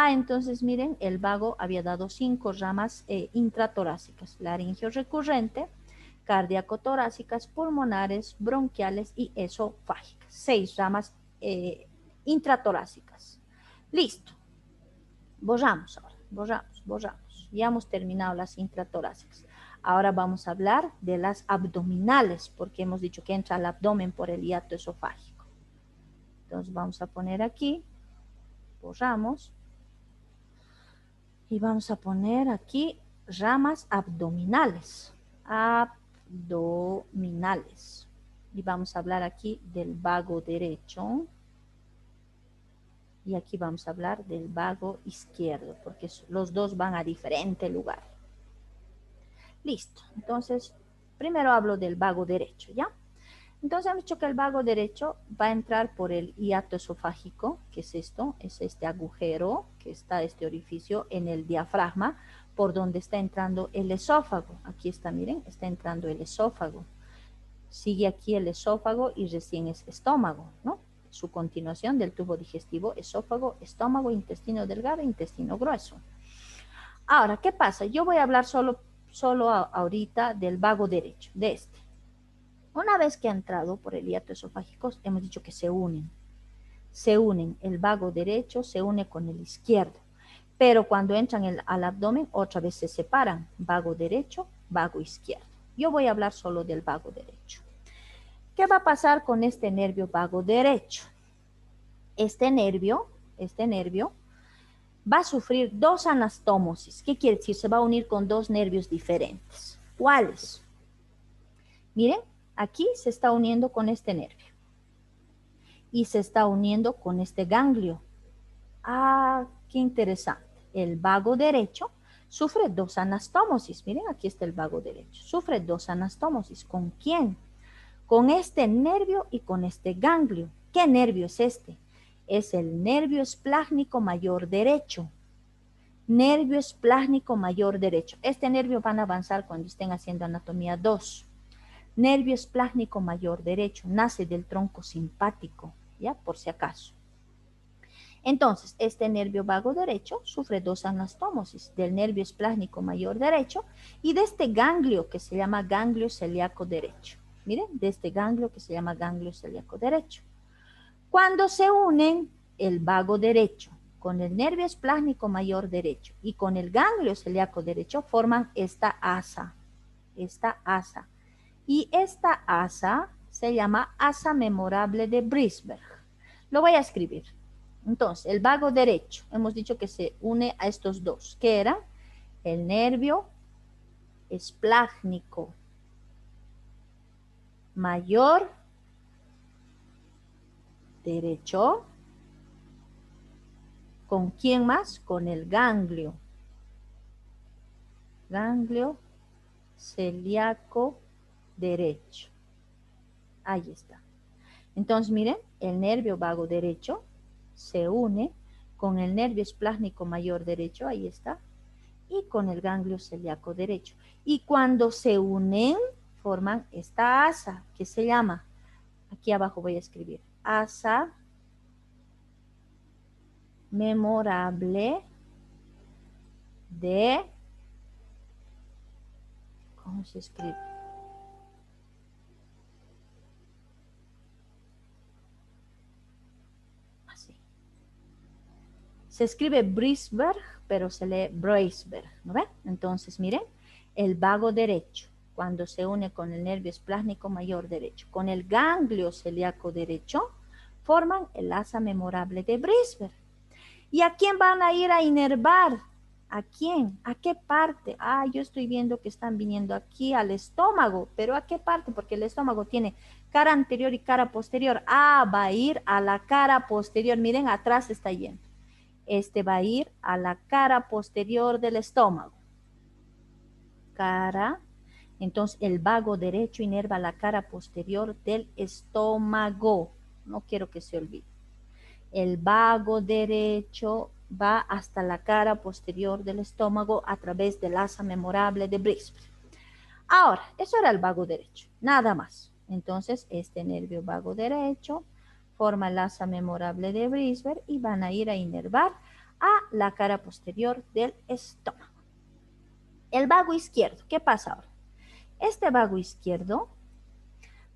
Entonces miren, el vago había dado 5 ramas intratorácicas, laringio recurrente, cardíaco-torácicas, pulmonares, bronquiales y esofágicas. 6 ramas intratorácicas. Listo. Borramos ahora, borramos. Ya hemos terminado las intratorácicas. Ahora vamos a hablar de las abdominales, porque hemos dicho que entra al abdomen por el hiato esofágico. Entonces vamos a poner aquí, borramos, y vamos a poner aquí ramas abdominales, abdominales. Y vamos a hablar aquí del vago derecho, y aquí vamos a hablar del vago izquierdo, porque los dos van a diferente lugar. Listo, entonces primero hablo del vago derecho, ¿ya? Entonces hemos dicho que el vago derecho va a entrar por el hiato esofágico, que es esto, es este agujero, que está este orificio en el diafragma, por donde está entrando el esófago. Aquí está, miren, está entrando el esófago. Sigue aquí el esófago y recién es estómago, ¿no? Su continuación del tubo digestivo, esófago, estómago, intestino delgado, intestino grueso. Ahora, ¿qué pasa? Yo voy a hablar solo ahorita del vago derecho, de este. Una vez que ha entrado por el hiato esofágico, hemos dicho que se unen. Se unen, el vago derecho se une con el izquierdo. Pero cuando entran al abdomen, otra vez se separan. Vago derecho, vago izquierdo. Yo voy a hablar solo del vago derecho. ¿Qué va a pasar con este nervio vago derecho? Este nervio va a sufrir 2 anastomosis. ¿Qué quiere decir? Se va a unir con 2 nervios diferentes. ¿Cuáles? Miren, aquí se está uniendo con este nervio y se está uniendo con este ganglio. Qué interesante. El vago derecho sufre 2 anastomosis. Miren, aquí está el vago derecho. Sufre 2 anastomosis. ¿Con quién? Con este nervio y con este ganglio. ¿Qué nervio es este? Es el nervio esplácnico mayor derecho. Nervio esplácnico mayor derecho. Este nervio van a avanzar cuando estén haciendo anatomía 2. Nervio esplácnico mayor derecho. Nace del tronco simpático, ¿ya? Por si acaso. Entonces, este nervio vago derecho sufre 2 anastomosis, del nervio esplácnico mayor derecho y de este ganglio que se llama ganglio celíaco derecho. Miren, de este ganglio que se llama ganglio celíaco derecho. Cuando se unen el vago derecho con el nervio esplácnico mayor derecho y con el ganglio celíaco derecho, forman esta asa. Y esta asa se llama asa memorable de Brisberg. Lo voy a escribir. Entonces, el vago derecho, hemos dicho que se une a estos dos, que eran el nervio esplácnico mayor derecho. ¿Con quién más? Con el ganglio. Ganglio celíaco derecho. Ahí está. Entonces, miren, el nervio vago derecho se une con el nervio esplácnico mayor derecho, ahí está, y con el ganglio celíaco derecho. Y cuando se unen, forman esta asa, que se llama, aquí abajo voy a escribir, asa memorable de, ¿cómo se escribe? Así. Se escribe Briesberg, pero se lee Breisberg, ¿no ven? Entonces, miren, el vago derecho, cuando se une con el nervio esplácnico mayor derecho, con el ganglio celíaco derecho, forman el asa memorable de Briesberg. ¿Y a quién van a ir a inervar? ¿A quién? ¿A qué parte? Ah, yo estoy viendo que están viniendo aquí al estómago, pero ¿a qué parte? Porque el estómago tiene cara anterior y cara posterior. Ah, va a ir a la cara posterior. Miren, atrás está yendo. Este va a ir a la cara posterior del estómago. Cara. Entonces, el vago derecho inerva la cara posterior del estómago. No quiero que se olvide. El vago derecho va hasta la cara posterior del estómago a través del asa memorable de Briesberg. Ahora, eso era el vago derecho, nada más. Entonces, este nervio vago derecho forma el asa memorable de Briesberg y van a ir a inervar a la cara posterior del estómago. El vago izquierdo, ¿qué pasa ahora? Este vago izquierdo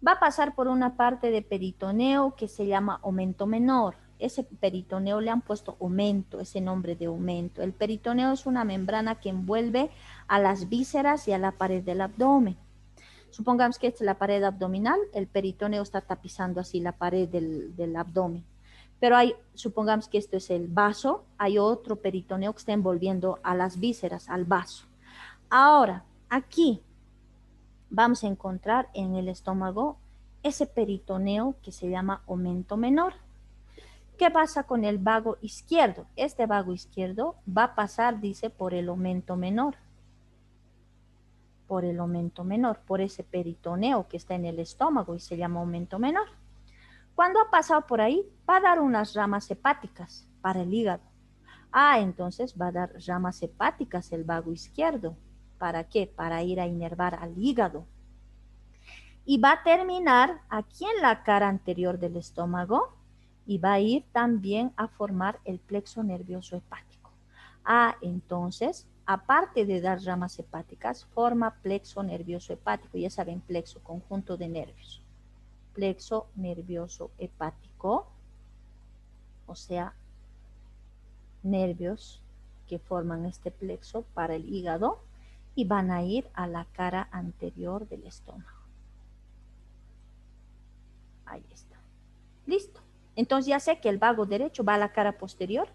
va a pasar por una parte de peritoneo que se llama aumento menor. Ese peritoneo le han puesto aumento, ese nombre de aumento. El peritoneo es una membrana que envuelve a las vísceras y a la pared del abdomen. Supongamos que esta es la pared abdominal, el peritoneo está tapizando así la pared del abdomen. Pero supongamos que esto es el vaso, hay otro peritoneo que está envolviendo a las vísceras, al vaso. Ahora, aquí vamos a encontrar en el estómago ese peritoneo que se llama aumento menor. ¿Qué pasa con el vago izquierdo? Este vago izquierdo va a pasar, dice, por el aumento menor. Por el aumento menor, por ese peritoneo que está en el estómago y se llama aumento menor. Cuando ha pasado por ahí, va a dar unas ramas hepáticas para el hígado. Ah, entonces va a dar ramas hepáticas el vago izquierdo. ¿Para qué? Para ir a inervar al hígado. Y va a terminar aquí en la cara anterior del estómago y va a ir también a formar el plexo nervioso hepático. Ah, entonces, aparte de dar ramas hepáticas, forma plexo nervioso hepático. Ya saben, plexo, conjunto de nervios. Plexo nervioso hepático, o sea, nervios que forman este plexo para el hígado y van a ir a la cara anterior del estómago. Ahí está. Listo. Entonces ya sé que el vago derecho va a la cara posterior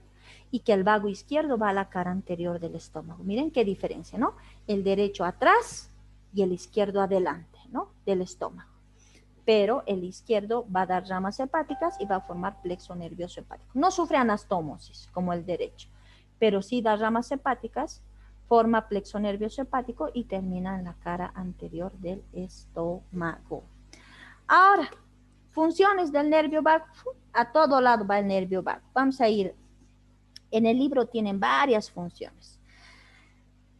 y que el vago izquierdo va a la cara anterior del estómago. Miren qué diferencia, ¿no? El derecho atrás y el izquierdo adelante, ¿no? Del estómago. Pero el izquierdo va a dar ramas hepáticas y va a formar plexo nervioso hepático. No sufre anastomosis como el derecho, pero sí da ramas hepáticas, forma plexo nervioso hepático y termina en la cara anterior del estómago. Ahora, funciones del nervio vago. A todo lado va el nervio vago. Vamos a ir. En el libro tienen varias funciones.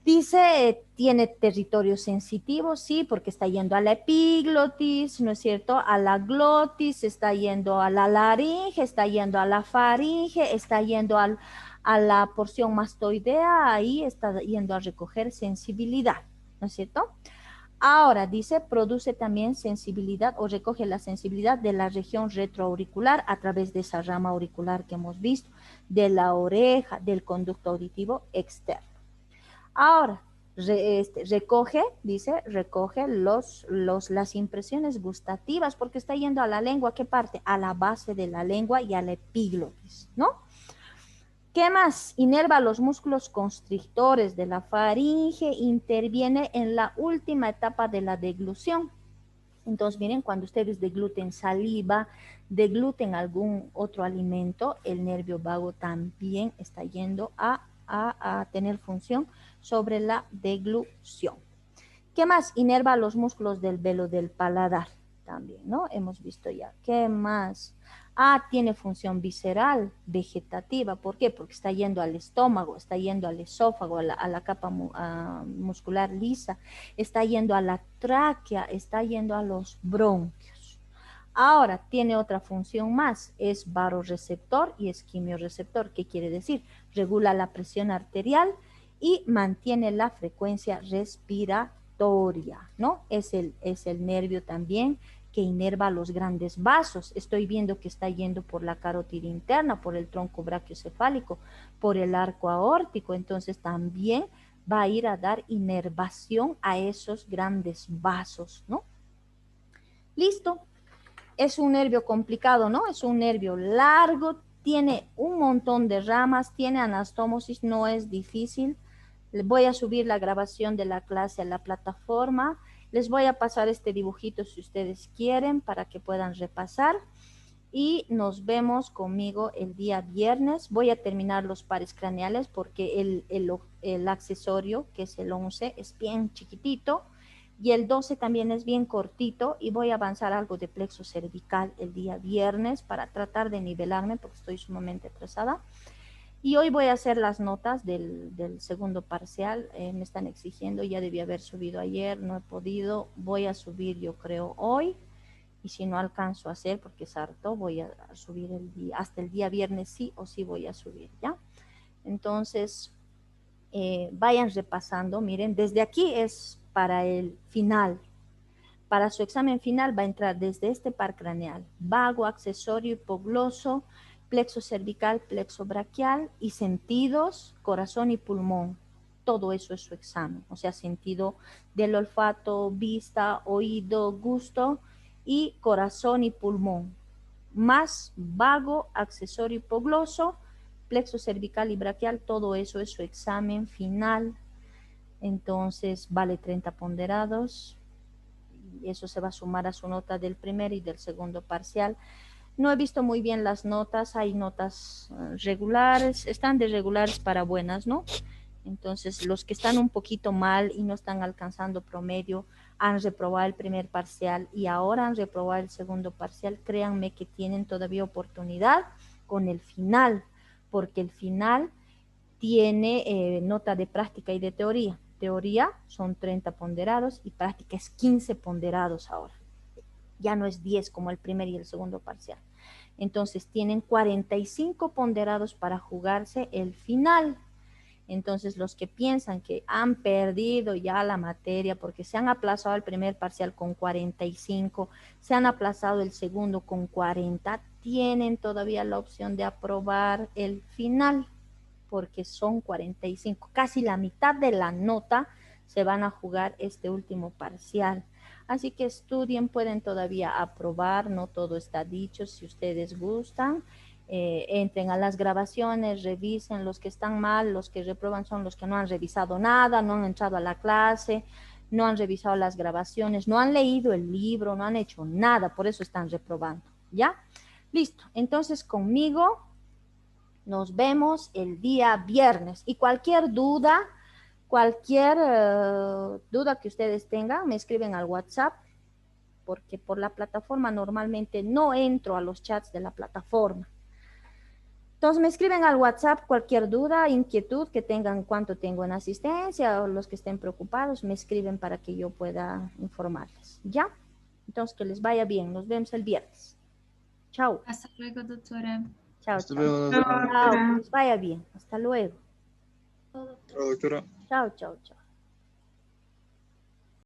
Dice, tiene territorio sensitivo, sí, porque está yendo a la epiglotis, ¿no es cierto? A la glotis, está yendo a la laringe, está yendo a la faringe, está yendo a la porción mastoidea, ahí está yendo a recoger sensibilidad, ¿no es cierto? Ahora, dice, produce también sensibilidad o recoge la sensibilidad de la región retroauricular a través de esa rama auricular que hemos visto, de la oreja, del conducto auditivo externo. Ahora, recoge, dice, recoge las impresiones gustativas porque está yendo a la lengua. ¿Qué parte? A la base de la lengua y a la epiglotis, ¿no? ¿Qué más? Inerva los músculos constrictores de la faringe, interviene en la última etapa de la deglución. Entonces, miren, cuando ustedes degluten saliva, degluten algún otro alimento, el nervio vago también está yendo a tener función sobre la deglución. ¿Qué más? Inerva los músculos del velo del paladar también, ¿no? Hemos visto ya. ¿Qué más? Ah, tiene función visceral, vegetativa. ¿Por qué? Porque está yendo al estómago, está yendo al esófago, a la capa muscular lisa, está yendo a la tráquea, está yendo a los bronquios. Ahora, tiene otra función más, es vasoreceptor y es quimiorreceptor. ¿Qué quiere decir? Regula la presión arterial y mantiene la frecuencia respiratoria, ¿no? Es el nervio también que inerva los grandes vasos. Estoy viendo que está yendo por la carótida interna, por el tronco brachiocefálico, por el arco aórtico. Entonces también va a ir a dar inervación a esos grandes vasos, ¿no? Listo. Es un nervio complicado, ¿no? Es un nervio largo, tiene un montón de ramas, tiene anastomosis, no es difícil. Les voy a subir la grabación de la clase a la plataforma. Les voy a pasar este dibujito si ustedes quieren para que puedan repasar. Y nos vemos conmigo el día viernes. Voy a terminar los pares craneales porque el accesorio, que es el 11, es bien chiquitito. Y el 12 también es bien cortito y voy a avanzar algo de plexo cervical el día viernes para tratar de nivelarme porque estoy sumamente atrasada. Y hoy voy a hacer las notas del segundo parcial. Me están exigiendo, ya debí haber subido ayer, no he podido. Voy a subir yo creo hoy. Y si no alcanzo a hacer, porque es harto, voy a subir hasta el día viernes sí o sí voy a subir, ¿ya? Entonces, vayan repasando, miren, desde aquí es para el final. Para su examen final va a entrar desde este par craneal, vago, accesorio, hipogloso, plexo cervical, plexo braquial y sentidos, corazón y pulmón. Todo eso es su examen, o sea, sentido del olfato, vista, oído, gusto y corazón y pulmón. Más vago, accesorio, hipogloso, plexo cervical y braquial, todo eso es su examen final. Entonces vale 30 ponderados y eso se va a sumar a su nota del primer y del segundo parcial. No he visto muy bien las notas, hay notas regulares, están de regulares para buenas, ¿no? Entonces, los que están un poquito mal y no están alcanzando promedio, han reprobado el primer parcial y ahora han reprobado el segundo parcial, créanme que tienen todavía oportunidad con el final, porque el final tiene nota de práctica y de teoría. Teoría son 30 ponderados y práctica es 15 ponderados ahora. Ya no es 10 como el primer y el segundo parcial. Entonces tienen 45 ponderados para jugarse el final. Entonces los que piensan que han perdido ya la materia porque se han aplazado el primer parcial con 45, se han aplazado el segundo con 40, tienen todavía la opción de aprobar el final porque son 45, casi la mitad de la nota se van a jugar este último parcial. Así que estudien, pueden todavía aprobar, no todo está dicho, si ustedes gustan. Entren a las grabaciones, revisen los que están mal, los que reprueban son los que no han revisado nada, no han entrado a la clase, no han revisado las grabaciones, no han leído el libro, no han hecho nada, por eso están reprobando, ¿ya? Listo, entonces conmigo nos vemos el día viernes y cualquier duda que ustedes tengan, me escriben al WhatsApp, porque por la plataforma normalmente no entro a los chats de la plataforma. Entonces me escriben al WhatsApp cualquier duda, inquietud que tengan, cuánto tengo en asistencia, o los que estén preocupados, me escriben para que yo pueda informarles, ¿ya? Entonces que les vaya bien, nos vemos el viernes. Chao. Hasta luego, doctora. Chao, Hasta chao. luego, nos vemos. Chao, que les vaya bien. Hasta luego. Chao, doctora. Chao, chao, chao.